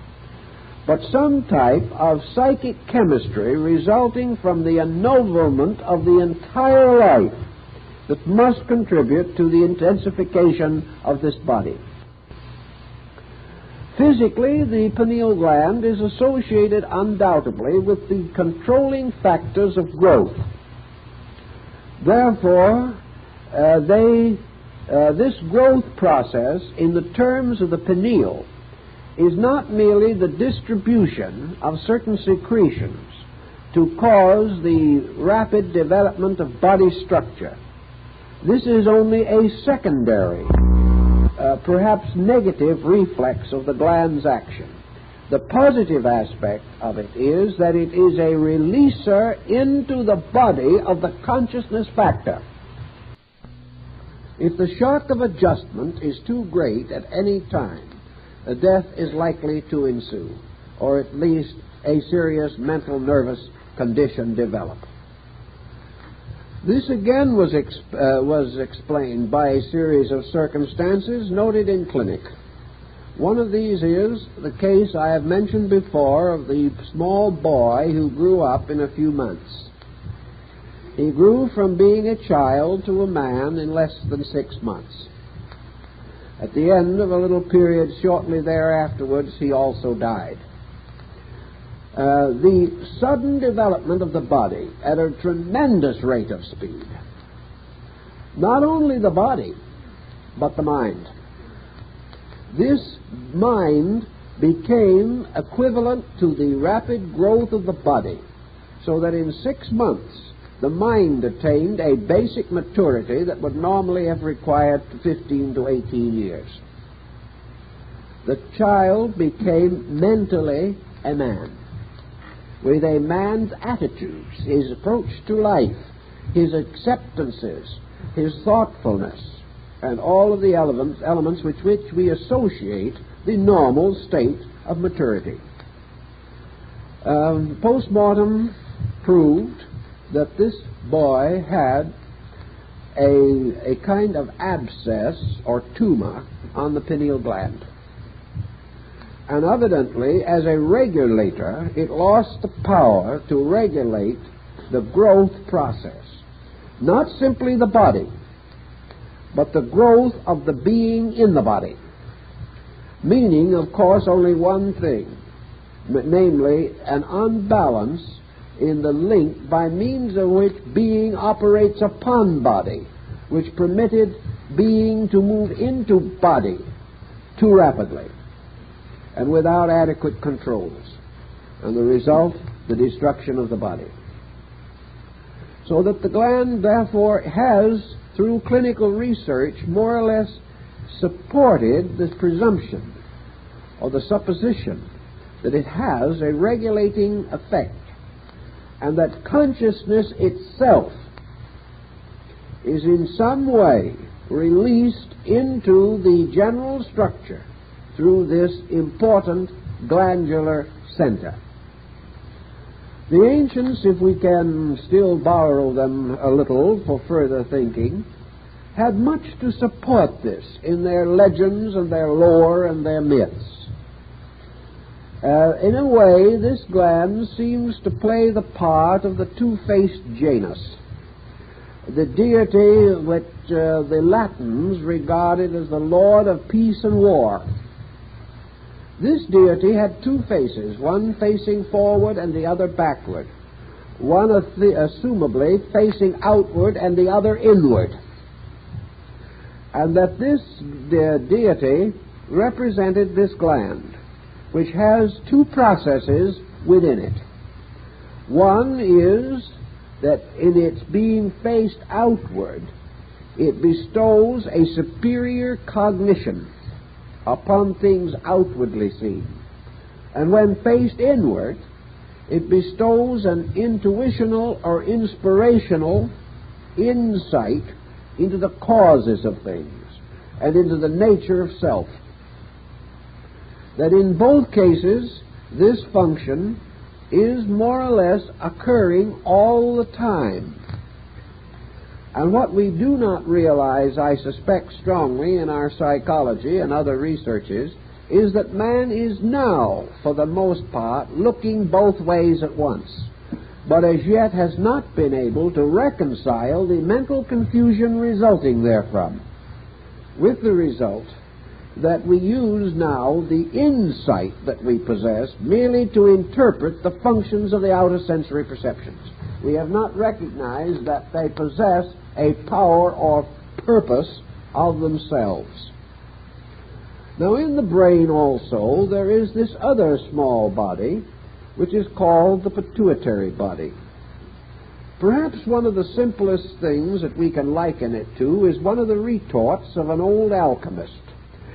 but some type of psychic chemistry resulting from the ennoblement of the entire life that must contribute to the intensification of this body. Physically, the pineal gland is associated undoubtedly with the controlling factors of growth. Therefore, this growth process, in the terms of the pineal, is not merely the distribution of certain secretions to cause the rapid development of body structure. This is only a secondary, perhaps negative reflex of the gland's action. The positive aspect of it is that it is a releaser into the body of the consciousness factor. If the shock of adjustment is too great at any time, a death is likely to ensue, or at least a serious mental nervous condition develop. This again was explained by a series of circumstances noted in clinic. One of these is the case I have mentioned before of the small boy who grew up in a few months. He grew from being a child to a man in less than 6 months. At the end of a little period shortly thereafterwards, he also died. The sudden development of the body at a tremendous rate of speed. Not only the body, but the mind. This mind became equivalent to the rapid growth of the body, so that in 6 months the mind attained a basic maturity that would normally have required 15 to 18 years. The child became mentally a man, with a man's attitudes, his approach to life, his acceptances, his thoughtfulness, and all of the elements with which we associate the normal state of maturity. Postmortem proved that this boy had a kind of abscess or tumor on the pineal gland. And evidently, as a regulator, it lost the power to regulate the growth process. Not simply the body, but the growth of the being in the body. Meaning, of course, only one thing, namely an unbalance in the link by means of which being operates upon body, which permitted being to move into body too rapidly and without adequate controls, and the result, the destruction of the body. So that the gland, therefore, has, through clinical research, more or less supported the presumption or the supposition that it has a regulating effect, and that consciousness itself is in some way released into the general structure through this important glandular center. The ancients, if we can still borrow them a little for further thinking, had much to support this in their legends and their lore and their myths. In a way, this gland seems to play the part of the two-faced Janus, the deity which the Latins regarded as the lord of peace and war. This deity had two faces, one facing forward and the other backward, one assumably facing outward and the other inward, and that this deity represented this gland, which has two processes within it. One is that in its being faced outward, it bestows a superior cognition upon things outwardly seen. And when faced inward, it bestows an intuitional or inspirational insight into the causes of things and into the nature of self. That in both cases, this function is more or less occurring all the time. And what we do not realize, I suspect strongly, in our psychology and other researches, is that man is now, for the most part, looking both ways at once, but as yet has not been able to reconcile the mental confusion resulting therefrom, with the result that we use now the insight that we possess merely to interpret the functions of the outer sensory perceptions. We have not recognized that they possess a power or purpose of themselves. Now, in the brain also, there is this other small body, which is called the pituitary body. Perhaps one of the simplest things that we can liken it to is one of the retorts of an old alchemist.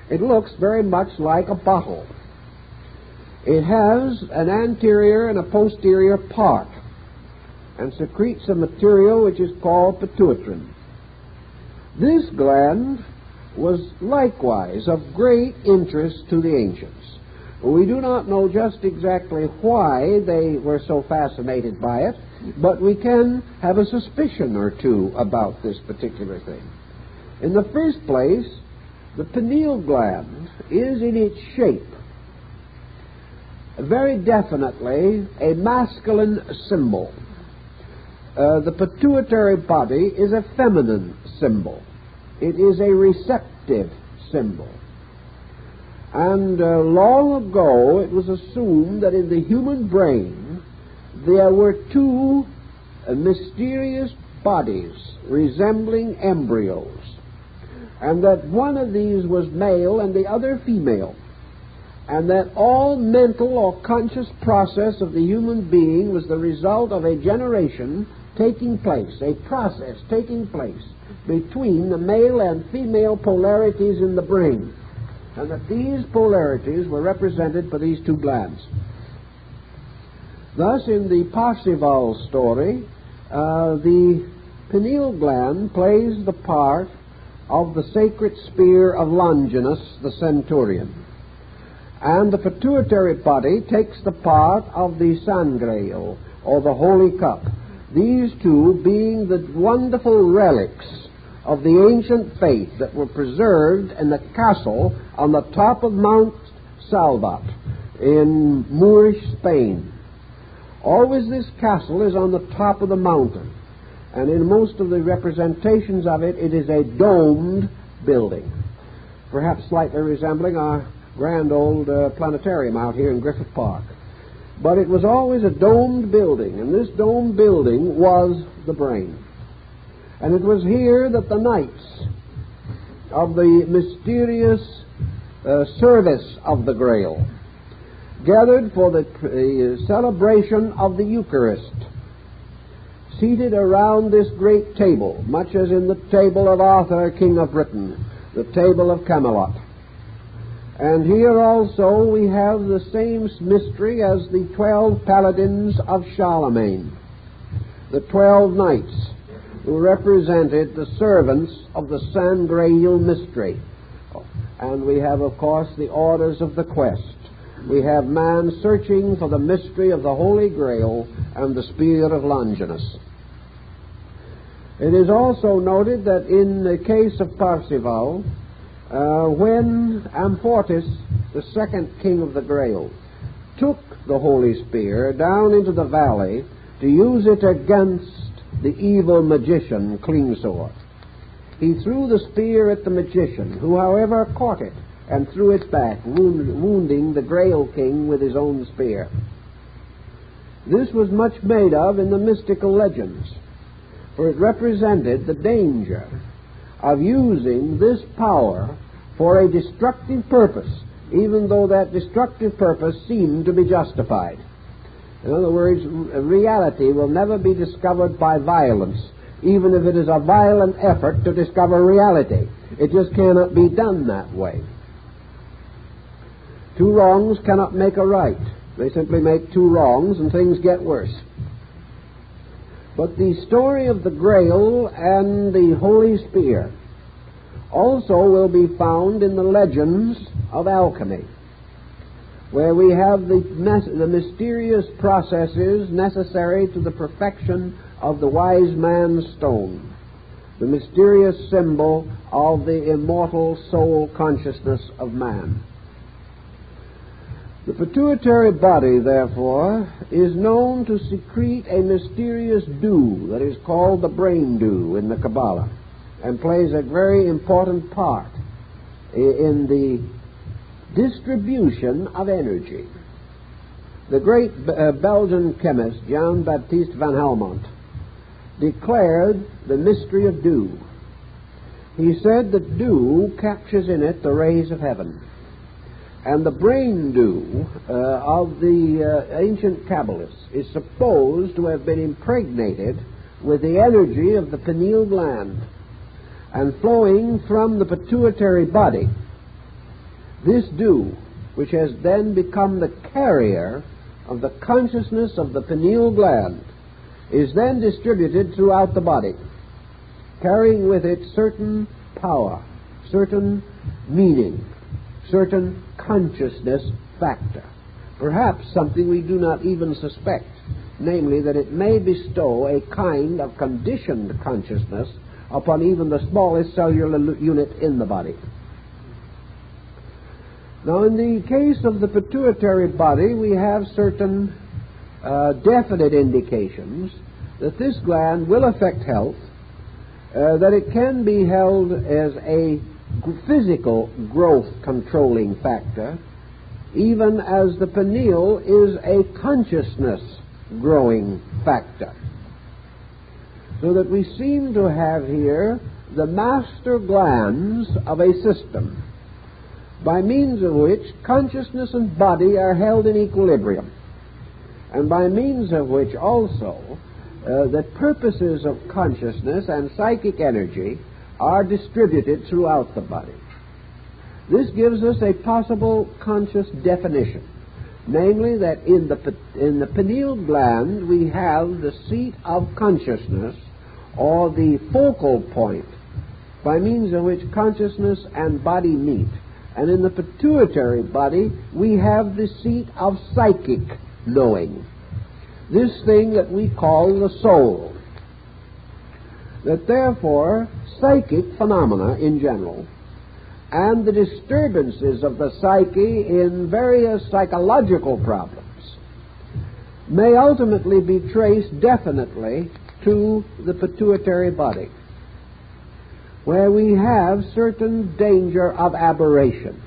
It looks very much like a bottle. It has an anterior and a posterior part, and secretes a material which is called pituitrin. This gland was likewise of great interest to the ancients. We do not know just exactly why they were so fascinated by it, but we can have a suspicion or two about this particular thing. In the first place, the pineal gland is in its shape very definitely a masculine symbol. The pituitary body is a feminine symbol. It is a receptive symbol. And long ago it was assumed that in the human brain there were two mysterious bodies resembling embryos, and that one of these was male and the other female, and that all mental or conscious process of the human being was the result of a generation taking place, a process taking place between the male and female polarities in the brain, and that these polarities were represented by these two glands. Thus, in the Parzival story, the pineal gland plays the part of the sacred spear of Longinus, the centurion, and the pituitary body takes the part of the sangreal, or the holy cup, these two being the wonderful relics of the ancient faith that were preserved in the castle on the top of Mount Salvat in Moorish Spain. Always this castle is on the top of the mountain, and in most of the representations of it, it is a domed building, perhaps slightly resembling our grand old planetarium out here in Griffith Park. But it was always a domed building, and this domed building was the brain. And it was here that the knights of the mysterious service of the Grail gathered for the celebration of the Eucharist, seated around this great table, much as in the table of Arthur, King of Britain, the table of Camelot. And here also we have the same mystery as the 12 paladins of Charlemagne, the 12 knights who represented the servants of the sangreal mystery. And we have, of course, the orders of the quest. We have man searching for the mystery of the Holy Grail and the spear of Longinus. It is also noted that in the case of Parzival, when Amfortas, the second king of the Grail, took the holy spear down into the valley to use it against the evil magician Klingsor, he threw the spear at the magician, who, however, caught it and threw it back, wounding the Grail king with his own spear. This was much made of in the mystical legends, for it represented the danger of using this power for a destructive purpose, even though that destructive purpose seemed to be justified. In other words, reality will never be discovered by violence, even if it is a violent effort to discover reality. It just cannot be done that way. Two wrongs cannot make a right. They simply make two wrongs and things get worse. But the story of the Grail and the Holy Spear also will be found in the legends of alchemy, where we have the mysterious processes necessary to the perfection of the wise man's stone, the mysterious symbol of the immortal soul consciousness of man. The pituitary body, therefore, is known to secrete a mysterious dew that is called the brain dew in the Kabbalah, and plays a very important part in the distribution of energy. The great Belgian chemist Jean-Baptiste van Helmont declared the mystery of dew. He said that dew captures in it the rays of heaven. And the brain dew of the ancient Kabbalists is supposed to have been impregnated with the energy of the pineal gland and flowing from the pituitary body. This dew, which has then become the carrier of the consciousness of the pineal gland, is then distributed throughout the body, carrying with it certain power, certain meaning, certain consciousness factor, perhaps something we do not even suspect, namely that it may bestow a kind of conditioned consciousness upon even the smallest cellular unit in the body. Now, in the case of the pituitary body, we have certain definite indications that this gland will affect health, that it can be held as a physical growth controlling factor, even as the pineal is a consciousness growing factor. So that we seem to have here the master glands of a system, by means of which consciousness and body are held in equilibrium, and by means of which also the purposes of consciousness and psychic energy are distributed throughout the body. This gives us a possible conscious definition, namely that in the pineal gland we have the seat of consciousness, or the focal point by means of which consciousness and body meet. And in the pituitary body, we have the seat of psychic knowing, this thing that we call the soul. That therefore, psychic phenomena in general, and the disturbances of the psyche in various psychological problems, may ultimately be traced definitely to the pituitary body, where we have certain danger of aberration.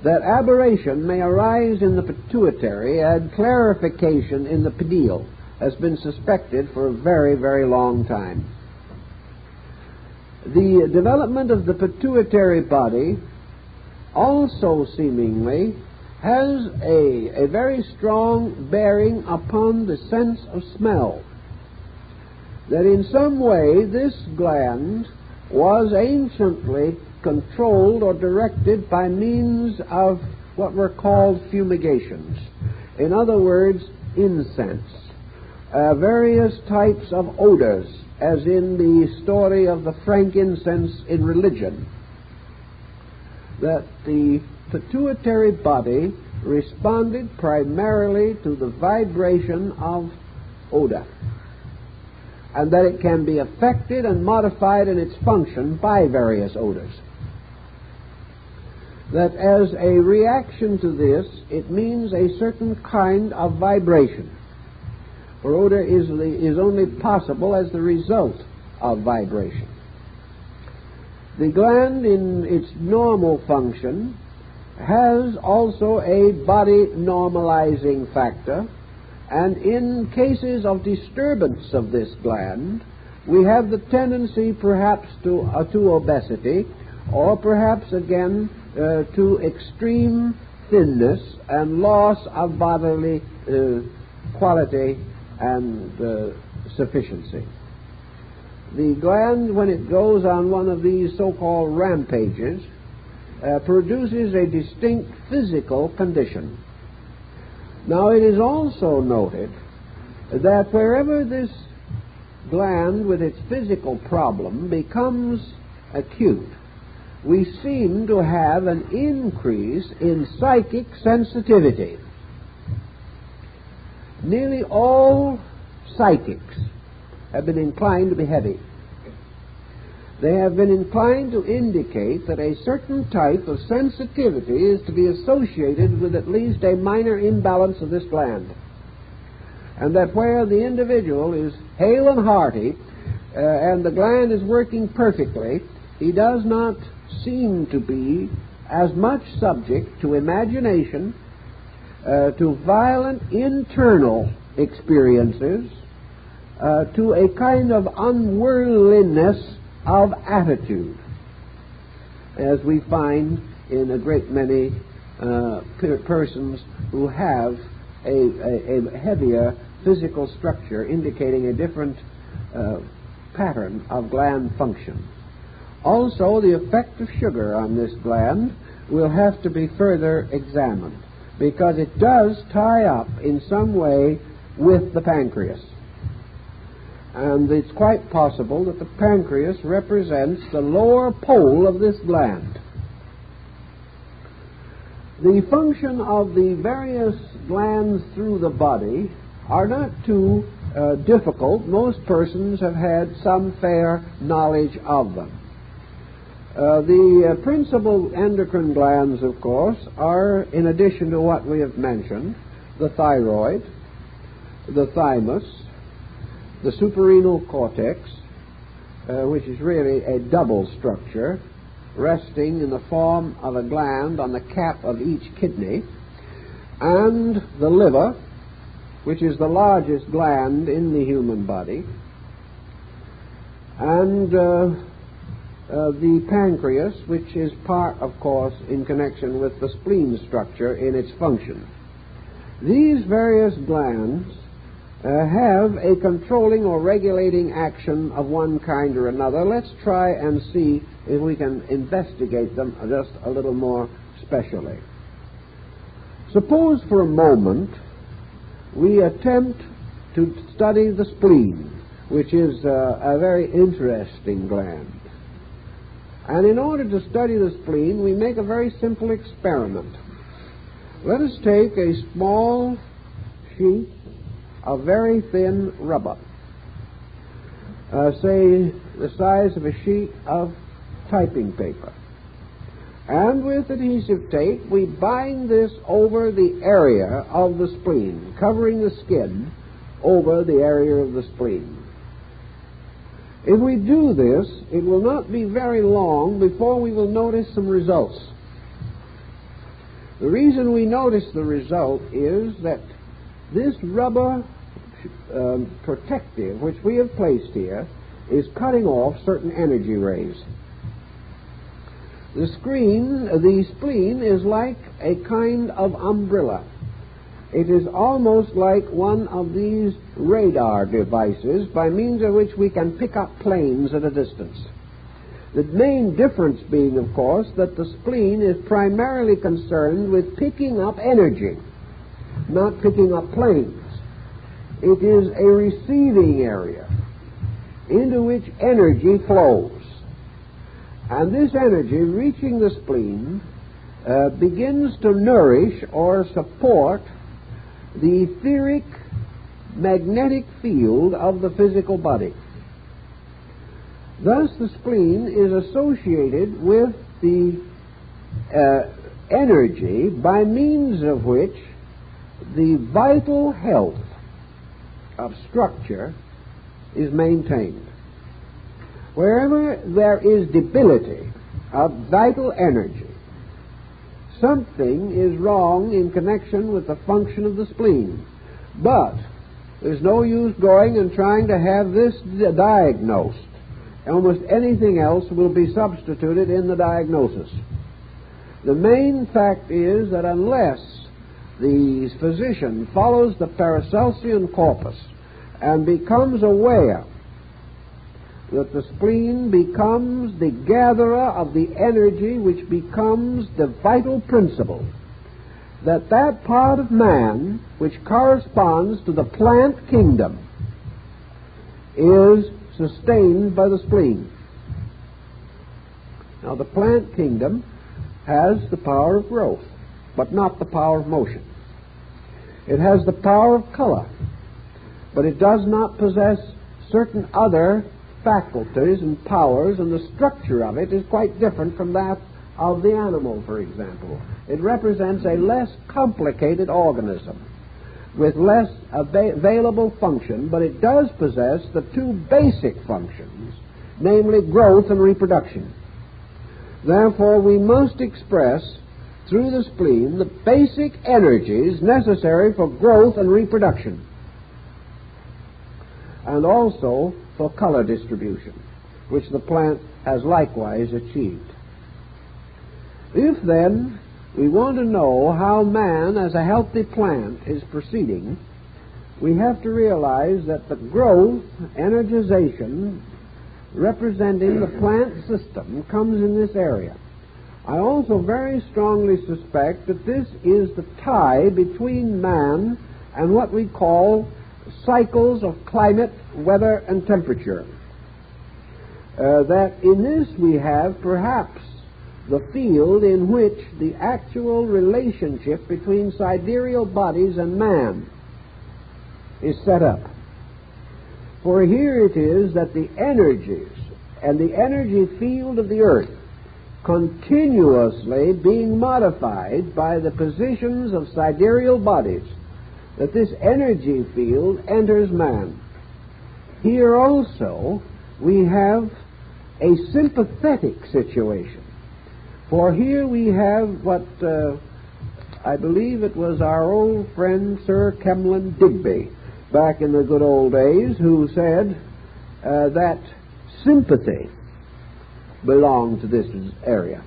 That aberration may arise in the pituitary, and clarification in the pineal has been suspected for a very, very long time. The development of the pituitary body also seemingly has a very strong bearing upon the sense of smell. That in some way this gland was anciently controlled or directed by means of what were called fumigations. In other words, incense, various types of odors, as in the story of the frankincense in religion, that the pituitary body responded primarily to the vibration of odor, and that it can be affected and modified in its function by various odors. That as a reaction to this, it means a certain kind of vibration. For odor is only possible as the result of vibration. The gland, in its normal function, has also a body normalizing factor, and in cases of disturbance of this gland, we have the tendency perhaps to obesity, or perhaps again to extreme thinness and loss of bodily quality and sufficiency. The gland, when it goes on one of these so-called rampages, produces a distinct physical condition. Now, it is also noted that wherever this gland with its physical problem becomes acute, we seem to have an increase in psychic sensitivity. Nearly all psychics have been inclined to be heavy. They have been inclined to indicate that a certain type of sensitivity is to be associated with at least a minor imbalance of this gland. And that where the individual is hale and hearty and the gland is working perfectly, he does not seem to be as much subject to imagination, to violent internal experiences, to a kind of unworldliness of attitude, as we find in a great many persons who have a heavier physical structure indicating a different pattern of gland function. Also, the effect of sugar on this gland will have to be further examined, because it does tie up in some way with the pancreas. And it's quite possible that the pancreas represents the lower pole of this gland. The function of the various glands through the body are not too difficult. Most persons have had some fair knowledge of them. The principal endocrine glands, of course, are, in addition to what we have mentioned, the thyroid, the thymus, the suprarenal cortex, which is really a double structure, resting in the form of a gland on the cap of each kidney, and the liver, which is the largest gland in the human body, and the pancreas, which is part, of course, in connection with the spleen structure in its function. These various glands have a controlling or regulating action of one kind or another. Let's try and see if we can investigate them just a little more specially. Suppose for a moment we attempt to study the spleen, which is a very interesting gland. And in order to study the spleen, we make a very simple experiment. Let us take a small sheet of very thin rubber, say the size of a sheet of typing paper. And with adhesive tape, we bind this over the area of the spleen, covering the skin over the area of the spleen. If we do this, it will not be very long before we will notice some results. The reason we notice the result is that this rubber protective, which we have placed here, is cutting off certain energy rays. The spleen is like a kind of umbrella. It is almost like one of these radar devices by means of which we can pick up planes at a distance. The main difference being, of course, that the spleen is primarily concerned with picking up energy, not picking up planes. It is a receiving area into which energy flows. And this energy, reaching the spleen, begins to nourish or support the etheric magnetic field of the physical body. Thus, the spleen is associated with the energy by means of which the vital health of structure is maintained. Wherever there is debility of vital energy, something is wrong in connection with the function of the spleen. But there's no use going and trying to have this diagnosed. Almost anything else will be substituted in the diagnosis. The main fact is that unless the physician follows the Paracelsian corpus and becomes aware that the spleen becomes the gatherer of the energy which becomes the vital principle, that part of man which corresponds to the plant kingdom is sustained by the spleen. Now, the plant kingdom has the power of growth, but not the power of motion. It has the power of color, but it does not possess certain other faculties and powers, and the structure of it is quite different from that of the animal, for example. It represents a less complicated organism with less available function, but it does possess the two basic functions, namely growth and reproduction. Therefore, we must express through the spleen the basic energies necessary for growth and reproduction, and also for color distribution, which the plant has likewise achieved. If then we want to know how man as a healthy plant is proceeding, we have to realize that the growth, energization, representing the plant system comes in this area. I also very strongly suspect that this is the tie between man and what we call cycles of climate, weather, and temperature. That in this we have perhaps the field in which the actual relationship between sidereal bodies and man is set up. For here it is that the energies and the energy field of the earth continuously being modified by the positions of sidereal bodies, that this energy field enters man. Here also we have a sympathetic situation. For here we have what I believe it was our old friend Sir Kemlin Digby back in the good old days who said that sympathy belonged to this area,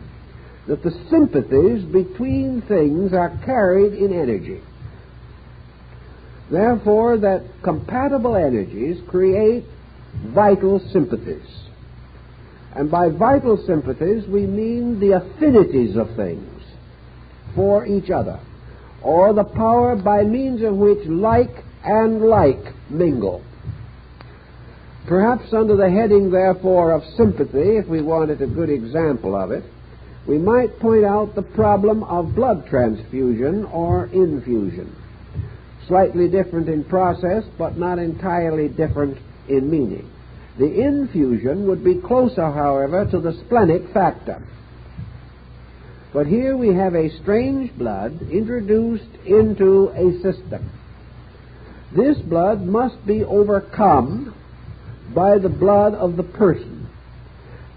that the sympathies between things are carried in energy. Therefore, that compatible energies create vital sympathies. And by vital sympathies, we mean the affinities of things for each other, or the power by means of which like and like mingle. Perhaps under the heading, therefore, of sympathy, if we wanted a good example of it, we might point out the problem of blood transfusion or infusion. Slightly different in process, but not entirely different in meaning. The infusion would be closer, however, to the splenic factor. But here we have a strange blood introduced into a system. This blood must be overcome by the blood of the person,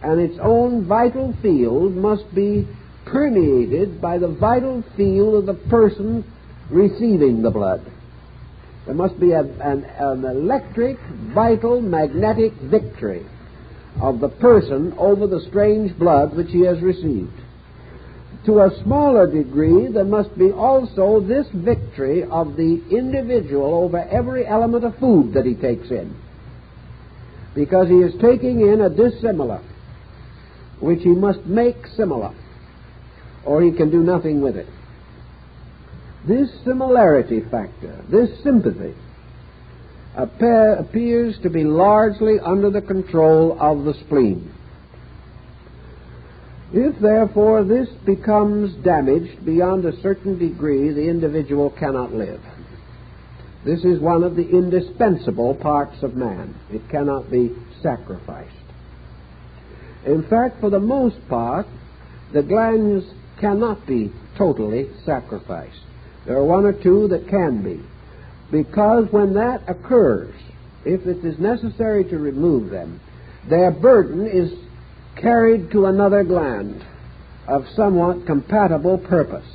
and its own vital field must be permeated by the vital field of the person receiving the blood. There must be an electric, vital, magnetic victory of the person over the strange blood which he has received. To a smaller degree, there must be also this victory of the individual over every element of food that he takes in, because he is taking in a dissimilar, which he must make similar, or he can do nothing with it. This similarity factor, this sympathy, appears to be largely under the control of the spleen. If, therefore, this becomes damaged beyond a certain degree, the individual cannot live. This is one of the indispensable parts of man. It cannot be sacrificed. In fact, for the most part, the glands cannot be totally sacrificed. There are one or two that can be, because when that occurs, if it is necessary to remove them, their burden is carried to another gland of somewhat compatible purpose,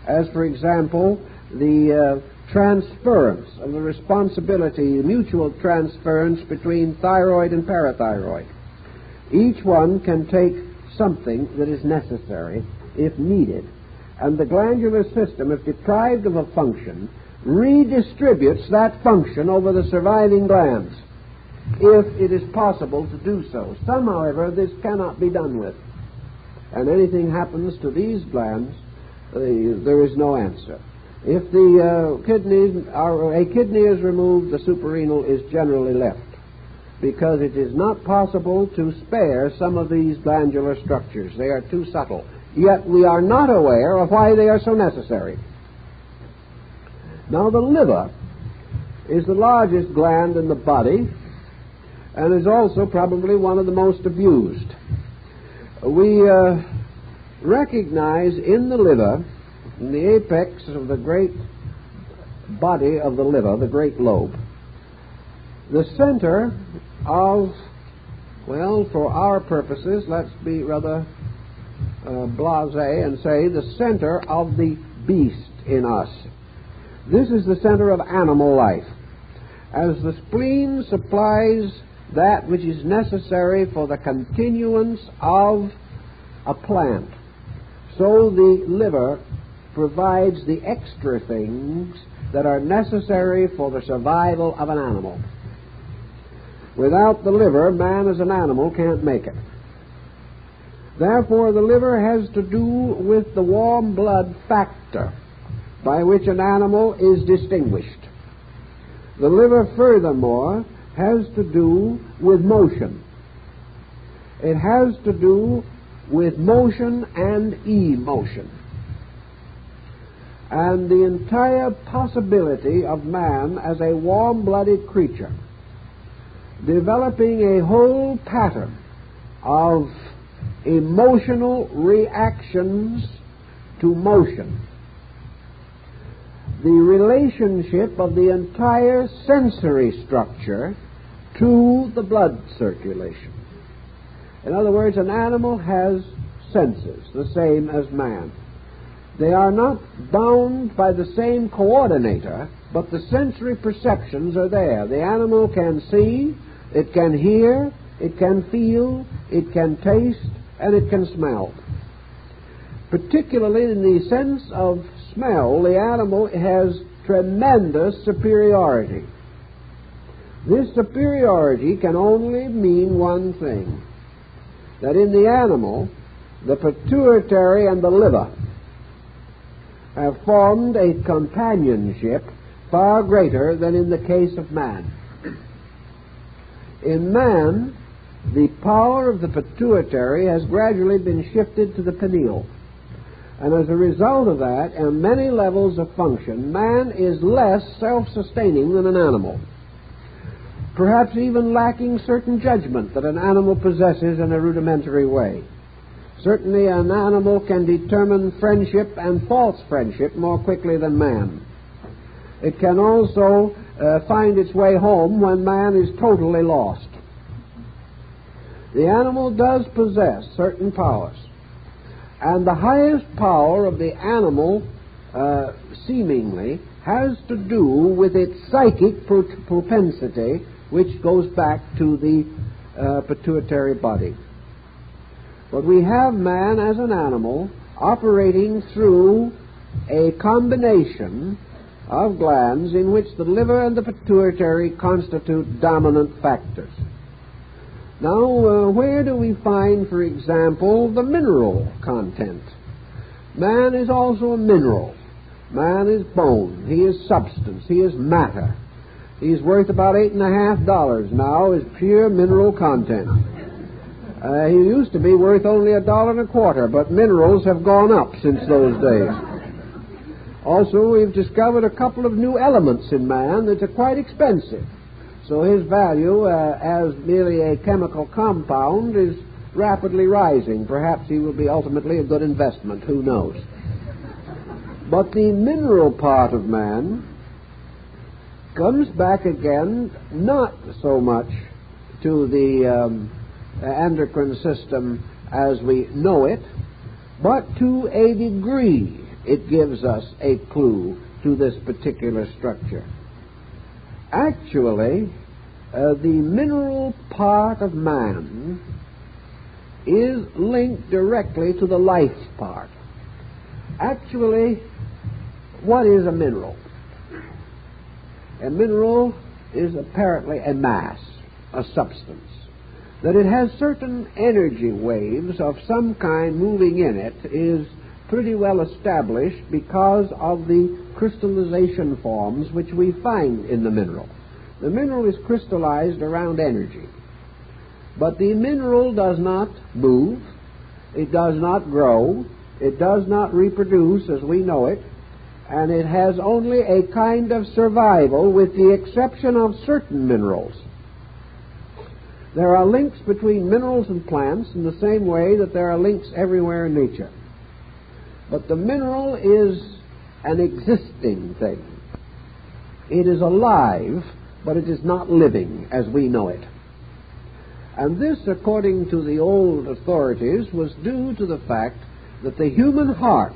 as, for example, the transference of the responsibility, mutual transference between thyroid and parathyroid. Each one can take something that is necessary if needed, and the glandular system, if deprived of a function, redistributes that function over the surviving glands, if it is possible to do so. Some, however, this cannot be done with, and anything happens to these glands, there is no answer. If the a kidney is removed, the suprarenal is generally left, because it is not possible to spare some of these glandular structures. They are too subtle. Yet we are not aware of why they are so necessary. Now, the liver is the largest gland in the body and is also probably one of the most abused. We recognize in the liver, in the apex of the great body of the liver, the great lobe, the center of, well, for our purposes, let's be rather blasé and say the center of the beast in us. This is the center of animal life. As the spleen supplies that which is necessary for the continuance of a plant, so the liver provides the extra things that are necessary for the survival of an animal. Without the liver, man as an animal can't make it. Therefore, the liver has to do with the warm blood factor by which an animal is distinguished. The liver, furthermore, has to do with motion. It has to do with motion and emotion. And the entire possibility of man as a warm-blooded creature developing a whole pattern of emotional reactions to motion, the relationship of the entire sensory structure to the blood circulation. In other words, an animal has senses, the same as man. They are not bound by the same coordinator, but the sensory perceptions are there. The animal can see, it can hear, it can feel, it can taste, and it can smell. Particularly in the sense of smell, the animal has tremendous superiority. This superiority can only mean one thing, that in the animal, the pituitary and the liver have formed a companionship far greater than in the case of man. In man, the power of the pituitary has gradually been shifted to the pineal. And as a result of that, on many levels of function, man is less self-sustaining than an animal, perhaps even lacking certain judgment that an animal possesses in a rudimentary way. Certainly an animal can determine friendship and false friendship more quickly than man. It can also find its way home when man is totally lost. The animal does possess certain powers, and the highest power of the animal seemingly has to do with its psychic propensity, which goes back to the pituitary body. But we have man as an animal operating through a combination of glands in which the liver and the pituitary constitute dominant factors. Now, where do we find, for example, the mineral content? Man is also a mineral. Man is bone. He is substance. He is matter. He's worth about $8.50 now as pure mineral content. He used to be worth only $1.25, but minerals have gone up since those days. Also, we've discovered a couple of new elements in man that are quite expensive. So his value as merely a chemical compound is rapidly rising. Perhaps he will be ultimately a good investment. Who knows? But the mineral part of man comes back again not so much to the endocrine system as we know it, but to a degree it gives us a clue to this particular structure. Actually, the mineral part of man is linked directly to the life part. Actually, what is a mineral? A mineral is apparently a mass, a substance. That it has certain energy waves of some kind moving in it is pretty well established because of the crystallization forms which we find in the mineral. The mineral is crystallized around energy. But the mineral does not move, it does not grow, it does not reproduce as we know it, and it has only a kind of survival with the exception of certain minerals. There are links between minerals and plants in the same way that there are links everywhere in nature. But the mineral is an existing thing. It is alive, but it is not living as we know it. And this, according to the old authorities, was due to the fact that the human heart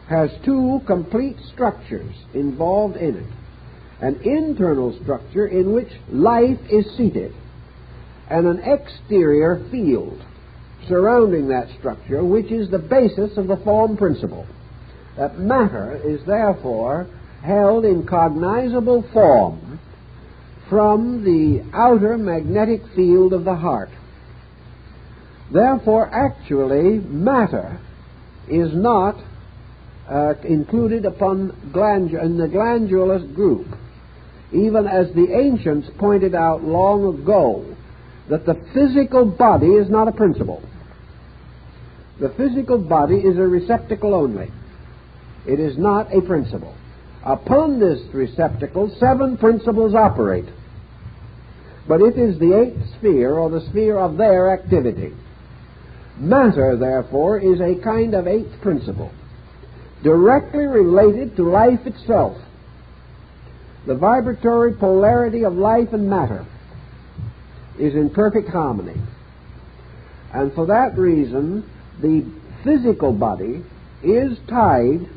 has two complete structures involved in it. An internal structure in which life is seated, and an exterior field surrounding that structure, which is the basis of the form principle. That matter is therefore held in cognizable form from the outer magnetic field of the heart. Therefore, actually, matter is not included upon in the glandulous group, even as the ancients pointed out long ago that the physical body is not a principle. The physical body is a receptacle only. It is not a principle. Upon this receptacle, 7 principles operate. But it is the 8th sphere, or the sphere of their activity. Matter, therefore, is a kind of 8th principle, directly related to life itself. The vibratory polarity of life and matter is in perfect harmony. And for that reason, the physical body is tied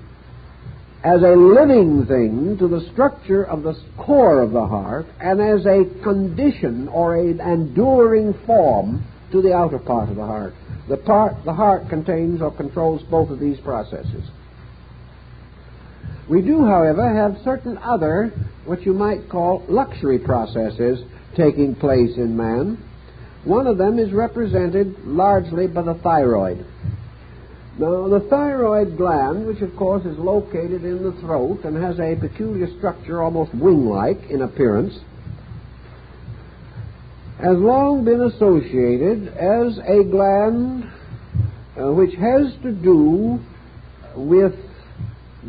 as a living thing to the structure of the core of the heart, and as a condition or an enduring form to the outer part of the heart. The heart contains or controls both of these processes. We do, however, have certain other, what you might call luxury processes taking place in man. One of them is represented largely by the thyroid. Now, the thyroid gland, which of course is located in the throat and has a peculiar structure, almost wing-like in appearance, has long been associated as a gland which has to do with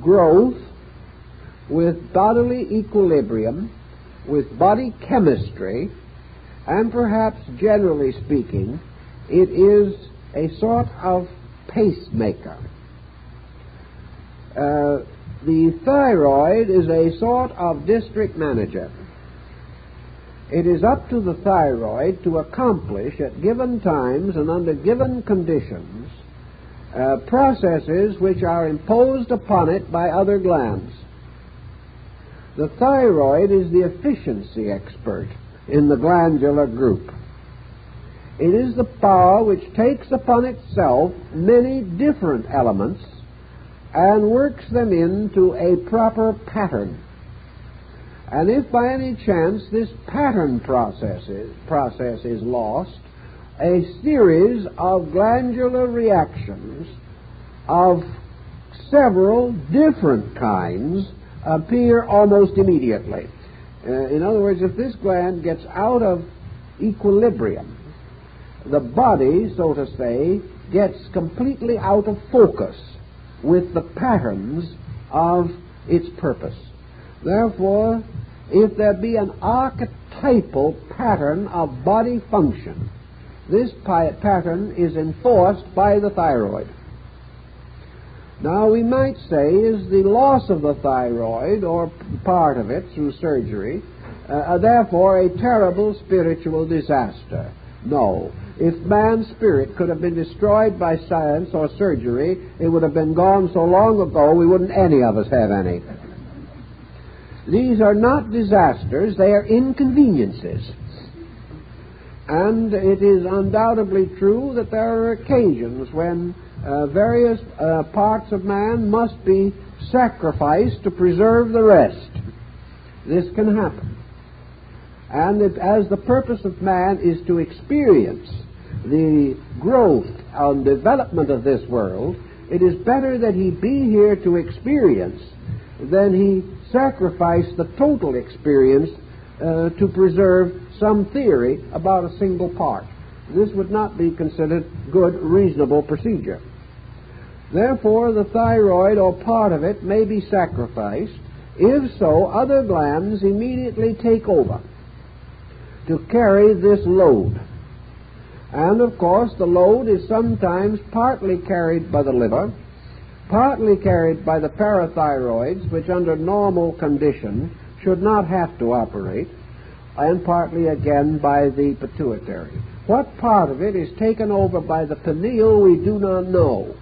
growth, with bodily equilibrium, with body chemistry, and perhaps generally speaking, it is a sort of pacemaker. The thyroid is a sort of district manager. It is up to the thyroid to accomplish at given times and under given conditions processes which are imposed upon it by other glands. The thyroid is the efficiency expert in the glandular group. It is the power which takes upon itself many different elements and works them into a proper pattern. And if by any chance this pattern process is lost, a series of glandular reactions of several different kinds appear almost immediately. In other words, if this gland gets out of equilibrium, the body, so to say, gets completely out of focus with the patterns of its purpose. Therefore, if there be an archetypal pattern of body function, this pattern is enforced by the thyroid. Now, we might say, is the loss of the thyroid, or part of it through surgery, therefore a terrible spiritual disaster? No. If man's spirit could have been destroyed by science or surgery, it would have been gone so long ago we wouldn't any of us have any. These are not disasters, they are inconveniences. And it is undoubtedly true that there are occasions when various parts of man must be sacrificed to preserve the rest. This can happen. And as the purpose of man is to experience the growth and development of this world, it is better that he be here to experience than he sacrifice the total experience to preserve some theory about a single part. This would not be considered good, reasonable procedure. Therefore, the thyroid or part of it may be sacrificed. If so, other glands immediately take over to carry this load. And, of course, the load is sometimes partly carried by the liver, partly carried by the parathyroids, which under normal conditions should not have to operate, and partly again by the pituitary. What part of it is taken over by the pineal we do not know,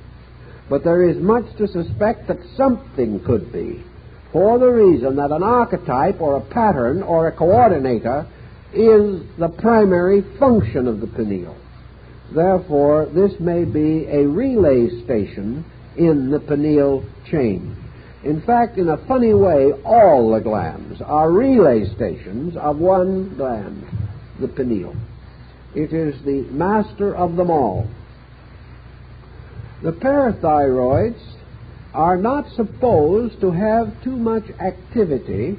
but there is much to suspect that something could be, for the reason that an archetype or a pattern or a coordinator is the primary function of the pineal. Therefore, this may be a relay station in the pineal chain. In fact, in a funny way, all the glands are relay stations of one gland, the pineal. It is the master of them all. The parathyroids are not supposed to have too much activity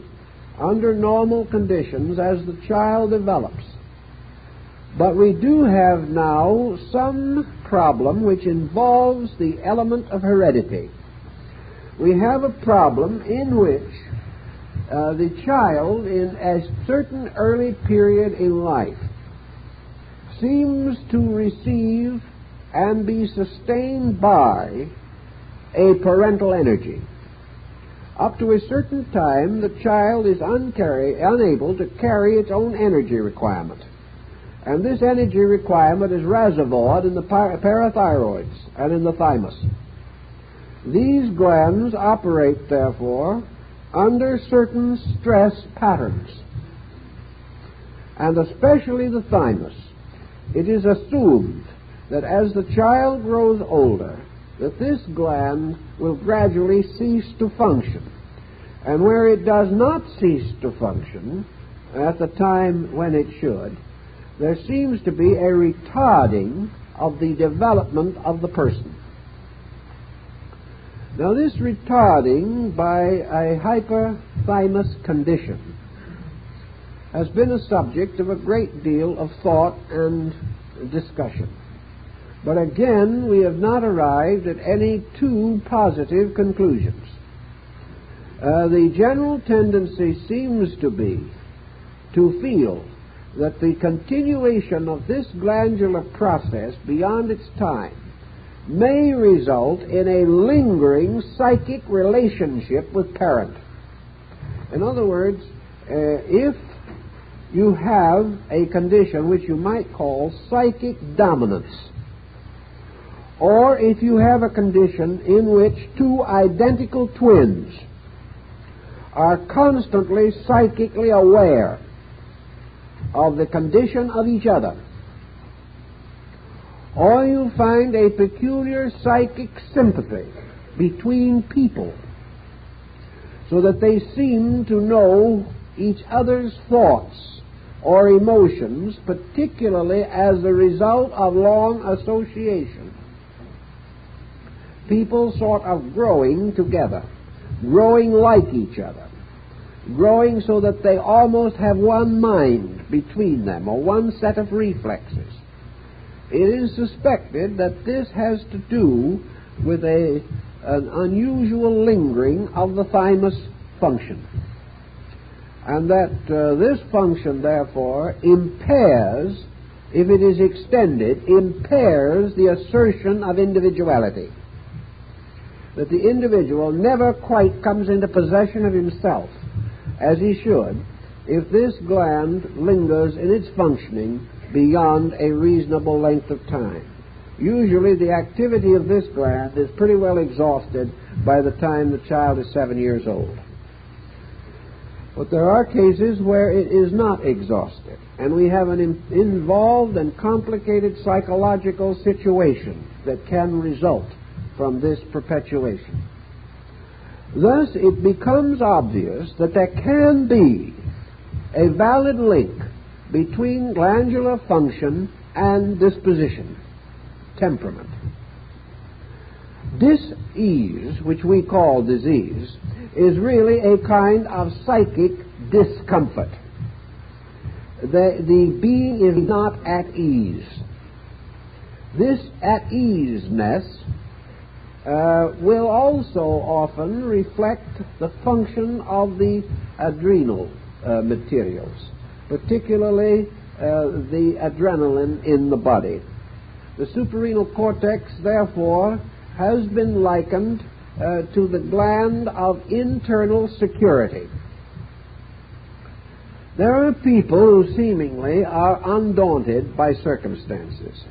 under normal conditions as the child develops. But we do have now some problem which involves the element of heredity. We have a problem in which the child in a certain early period in life seems to receive and be sustained by a parental energy. Up to a certain time, the child is unable to carry its own energy requirement. And this energy requirement is reservoired in the parathyroids and in the thymus. These glands operate, therefore, under certain stress patterns, and especially the thymus. It is assumed that as the child grows older, that this gland will gradually cease to function. And where it does not cease to function at the time when it should, there seems to be a retarding of the development of the person. Now, this retarding by a hyperthymus condition has been a subject of a great deal of thought and discussion. But again, we have not arrived at any too positive conclusions. The general tendency seems to be to feel that the continuation of this glandular process beyond its time may result in a lingering psychic relationship with parent. In other words, if you have a condition which you might call psychic dominance, or if you have a condition in which two identical twins are constantly psychically aware of the condition of each other, or you find a peculiar psychic sympathy between people so that they seem to know each other's thoughts or emotions, particularly as a result of long association. People sort of growing together, growing like each other, growing so that they almost have one mind between them, or one set of reflexes. It is suspected that this has to do with an unusual lingering of the thymus function, and that this function, therefore, impairs, if it is extended, impairs the assertion of individuality. That the individual never quite comes into possession of himself as he should if this gland lingers in its functioning beyond a reasonable length of time. Usually the activity of this gland is pretty well exhausted by the time the child is 7 years old. But there are cases where it is not exhausted, and we have an involved and complicated psychological situation that can result from this perpetuation. Thus, it becomes obvious that there can be a valid link between glandular function and disposition, temperament. Dis-ease, which we call disease, is really a kind of psychic discomfort. The being is not at ease. This at-easeness will also often reflect the function of the adrenal materials, particularly the adrenaline in the body. The suprarenal cortex, therefore, has been likened to the gland of internal security. There are people who seemingly are undaunted by circumstances.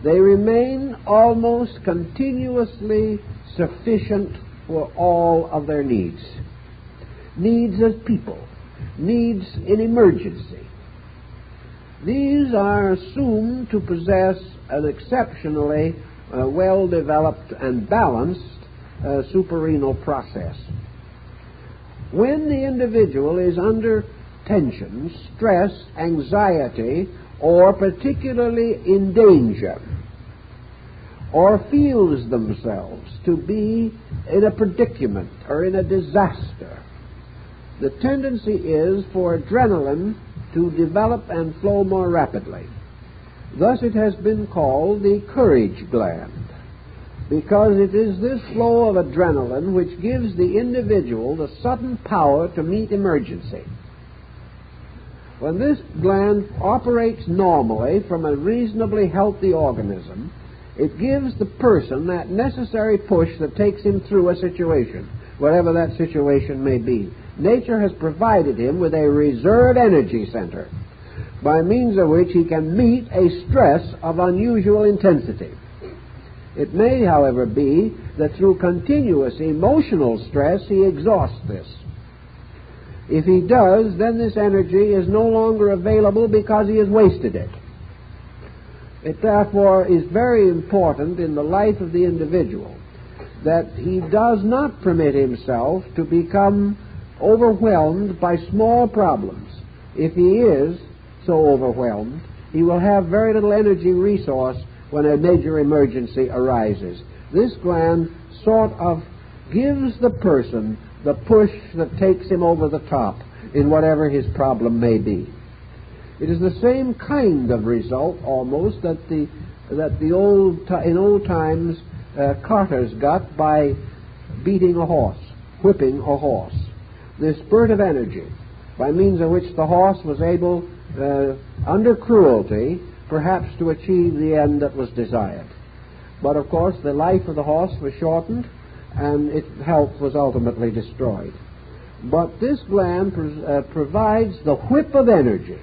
They remain almost continuously sufficient for all of their needs. Needs as people, needs in emergency. These are assumed to possess an exceptionally well-developed and balanced suprarenal process. When the individual is under tension, stress, anxiety, or particularly in danger, or feels themselves to be in a predicament or in a disaster, the tendency is for adrenaline to develop and flow more rapidly. Thus it has been called the courage gland, because it is this flow of adrenaline which gives the individual the sudden power to meet emergency. When this gland operates normally from a reasonably healthy organism, it gives the person that necessary push that takes him through a situation, whatever that situation may be. Nature has provided him with a reserve energy center by means of which he can meet a stress of unusual intensity. It may, however, be that through continuous emotional stress he exhausts this. If he does, then this energy is no longer available because he has wasted it. It therefore is very important in the life of the individual that he does not permit himself to become overwhelmed by small problems. If he is so overwhelmed, he will have very little energy resource when a major emergency arises. This gland sort of gives the person the push that takes him over the top. in whatever his problem may be. It is the same kind of result almost that in old times carters got by beating a horse, whipping a horse. The spurt of energy by means of which the horse was able, under cruelty, perhaps to achieve the end that was desired. But of course the life of the horse was shortened and its health was ultimately destroyed. But this gland provides the whip of energy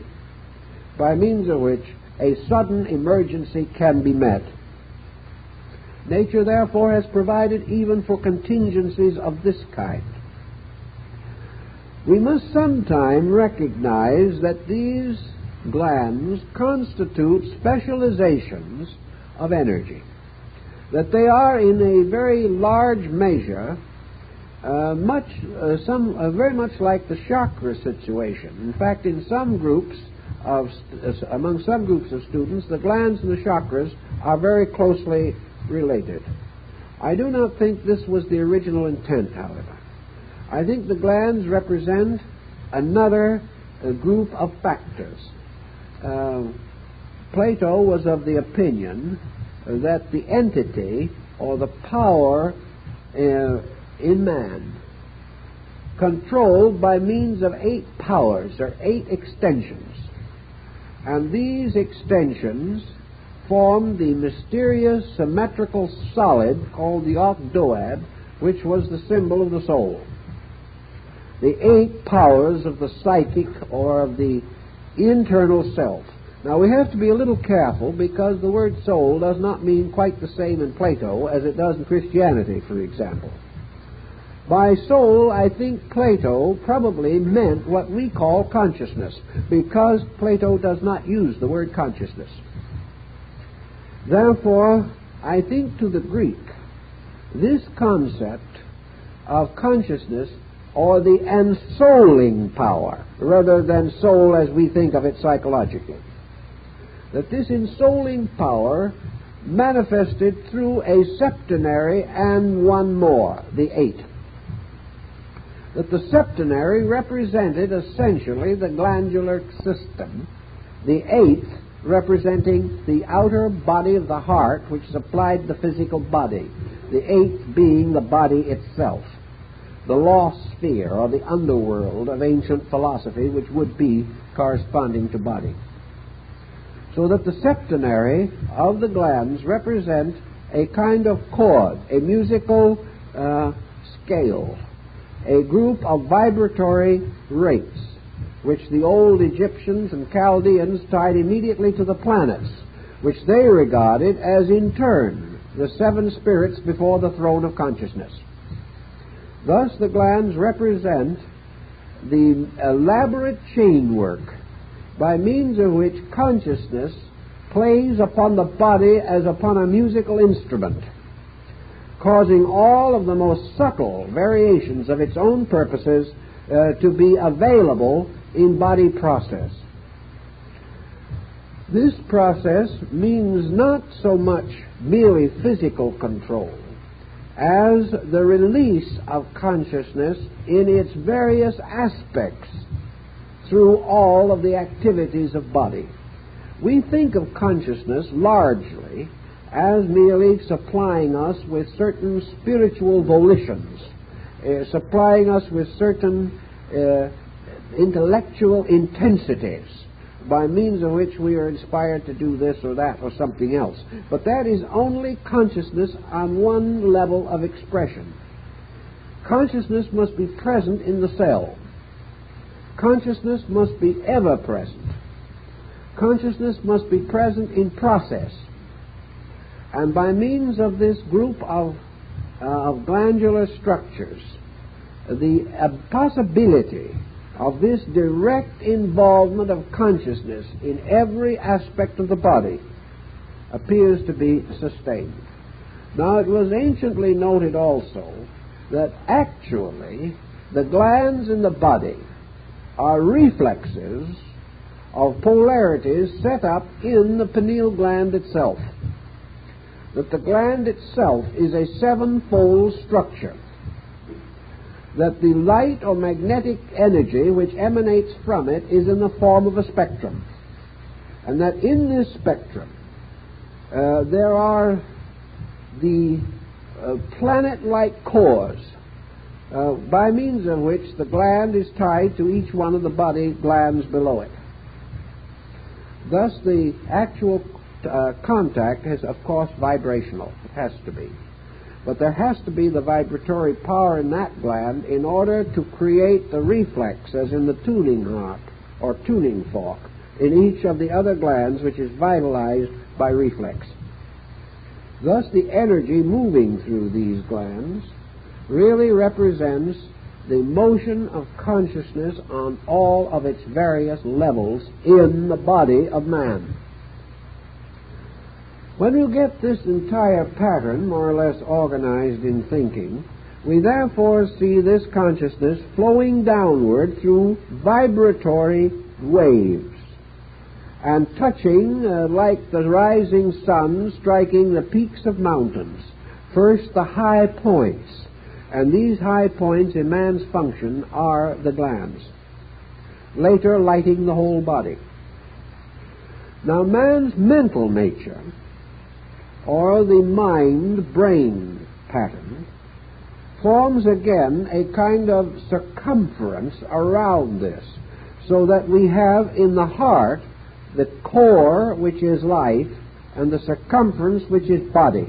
by means of which a sudden emergency can be met. Nature therefore has provided even for contingencies of this kind. We must sometime recognize that these glands constitute specializations of energy, that they are in a very large measure very much like the chakra situation. In fact, in some groups among some groups of students, the glands and the chakras are very closely related. I do not think this was the original intent, however. I think the glands represent another group of factors. Plato was of the opinion that the entity or the power in man controlled by means of 8 powers or 8 extensions, and these extensions formed the mysterious symmetrical solid called the ocdoad, which was the symbol of the soul. The 8 powers of the psychic or of the internal self. Now we have to be a little careful because the word soul does not mean quite the same in Plato as it does in Christianity, for example. By soul, I think Plato probably meant what we call consciousness, because Plato does not use the word consciousness. Therefore, I think to the Greek, this concept of consciousness or the ensouling power, rather than soul as we think of it psychologically, that this ensouling power manifested through a septenary and one more, the 8. That the septenary represented essentially the glandular system, the 8th representing the outer body of the heart which supplied the physical body, the 8th being the body itself, the lost sphere or the underworld of ancient philosophy, which would be corresponding to body. So that the septenary of the glands represent a kind of chord, a musical scale, a group of vibratory rates, which the old Egyptians and Chaldeans tied immediately to the planets, which they regarded as in turn the 7 spirits before the throne of consciousness. Thus the glands represent the elaborate chain work by means of which consciousness plays upon the body as upon a musical instrument, causing all of the most subtle variations of its own purposes to be available in body process. This process means not so much merely physical control as the release of consciousness in its various aspects through all of the activities of body. We think of consciousness largely as merely supplying us with certain spiritual volitions, supplying us with certain intellectual intensities by means of which we are inspired to do this or that or something else. But that is only consciousness on one level of expression. Consciousness must be present in the cell. Consciousness must be ever present. Consciousness must be present in process. And by means of this group of glandular structures, the possibility of this direct involvement of consciousness in every aspect of the body appears to be sustained. Now, it was anciently noted also that actually the glands in the body are reflexes of polarities set up in the pineal gland itself. That the gland itself is a 7-fold structure. that the light or magnetic energy which emanates from it is in the form of a spectrum, and that in this spectrum there are the planet-like cores by means of which the gland is tied to each one of the body glands below it. Thus the actual contact is, of course, vibrational. It has to be. But there has to be the vibratory power in that gland in order to create the reflex, as in the tuning harp or tuning fork, in each of the other glands, which is vitalized by reflex. Thus the energy moving through these glands really represents the motion of consciousness on all of its various levels in the body of man. When you get this entire pattern more or less organized in thinking, we therefore see this consciousness flowing downward through vibratory waves and touching like the rising sun striking the peaks of mountains, first the high points, and these high points in man's function are the glands, later lighting the whole body. Now man's mental nature, or the mind-brain pattern, forms again a kind of circumference around this, so that we have in the heart the core, which is life, and the circumference, which is body.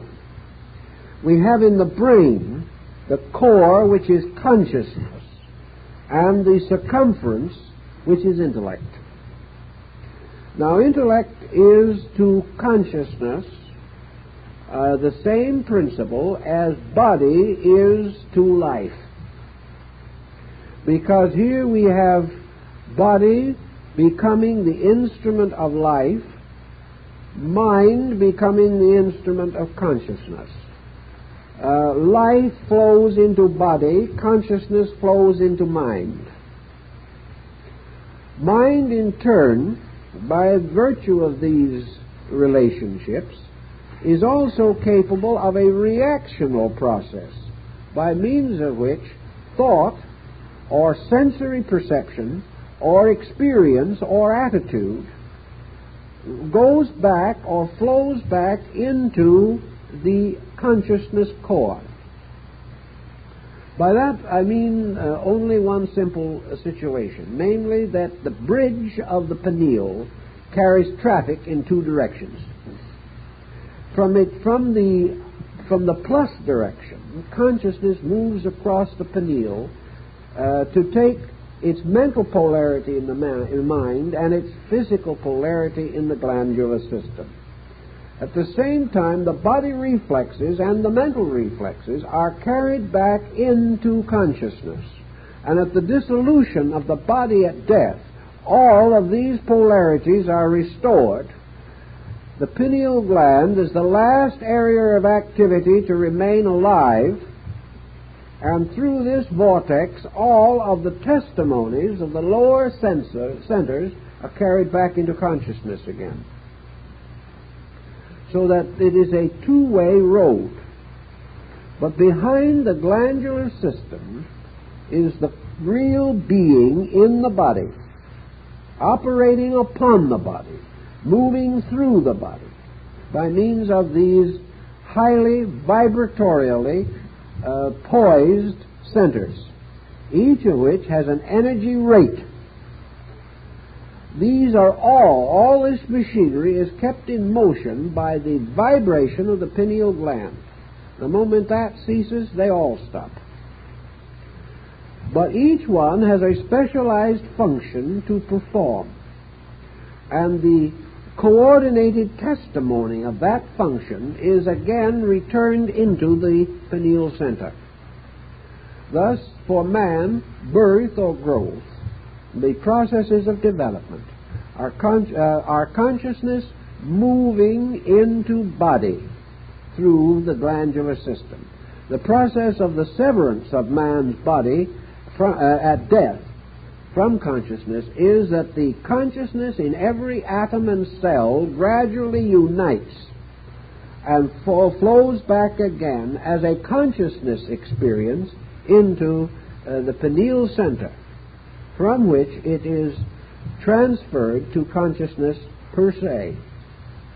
We have in the brain the core, which is consciousness, and the circumference, which is intellect. Now, intellect is to consciousness the same principle as body is to life. Because here we have body becoming the instrument of life, mind becoming the instrument of consciousness. Life flows into body, consciousness flows into mind. Mind, in turn, by virtue of these relationships, is also capable of a reactional process, by means of which thought or sensory perception or experience or attitude goes back or flows back into the consciousness core. By that I mean only one simple situation, namely that the bridge of the pineal carries traffic in two directions. From the plus direction, consciousness moves across the pineal to take its mental polarity in the mind and its physical polarity in the glandular system. At the same time, the body reflexes and the mental reflexes are carried back into consciousness. And at the dissolution of the body at death, all of these polarities are restored. The pineal gland is the last area of activity to remain alive, and through this vortex all of the testimonies of the lower centers are carried back into consciousness again. So that it is a two-way road. But behind the glandular system is the real being in the body, operating upon the body, moving through the body by means of these highly vibratorially poised centers, each of which has an energy rate. These are all this machinery is kept in motion by the vibration of the pineal gland. The moment that ceases, they all stop. But each one has a specialized function to perform, and the coordinated testimony of that function is again returned into the pineal center. Thus, for man, birth or growth, the processes of development, our consciousness moving into body through the glandular system. The process of the severance of man's body at death from consciousness is that the consciousness in every atom and cell gradually unites and flows back again as a consciousness experience into the pineal center, from which it is transferred to consciousness per se,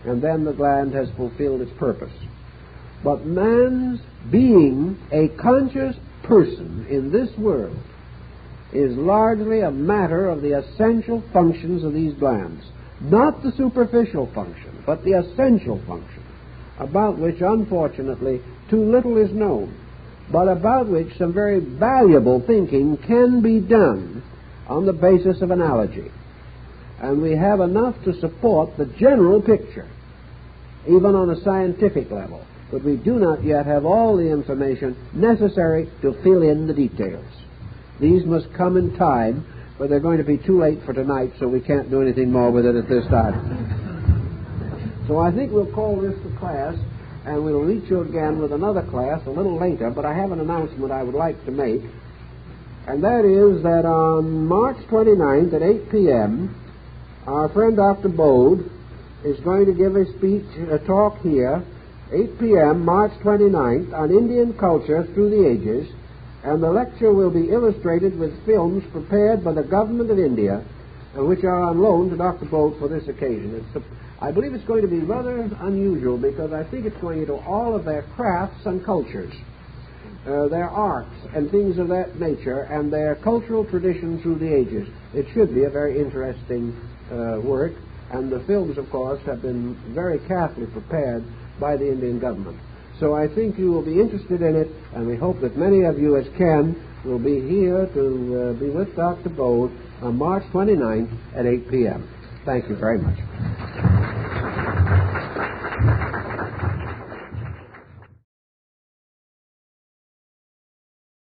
and then the gland has fulfilled its purpose. But man's being a conscious person in this world is largely a matter of the essential functions of these glands. Not the superficial function, but the essential function, about which, unfortunately, too little is known, but about which some very valuable thinking can be done on the basis of analogy. And we have enough to support the general picture, even on a scientific level, but we do not yet have all the information necessary to fill in the details. These must come in time, but they're going to be too late for tonight, so we can't do anything more with it at this time. So I think we'll call this the class, and we'll reach you again with another class a little later, but I have an announcement I would like to make, and that is that on March 29th at 8 p.m., our friend Dr. Bode is going to give a talk here, 8 p.m., March 29th, on Indian culture through the ages, and the lecture will be illustrated with films prepared by the government of India, which are on loan to Dr. Bode for this occasion. I believe it's going to be rather unusual, because I think it's going into all of their crafts and cultures, their arts and things of that nature, and their cultural tradition through the ages. It should be a very interesting work, and the films, of course, have been very carefully prepared by the Indian government. So I think you will be interested in it, and we hope that many of you as can will be here to be with Dr. Bode on March 29th at 8 p.m. Thank you very much.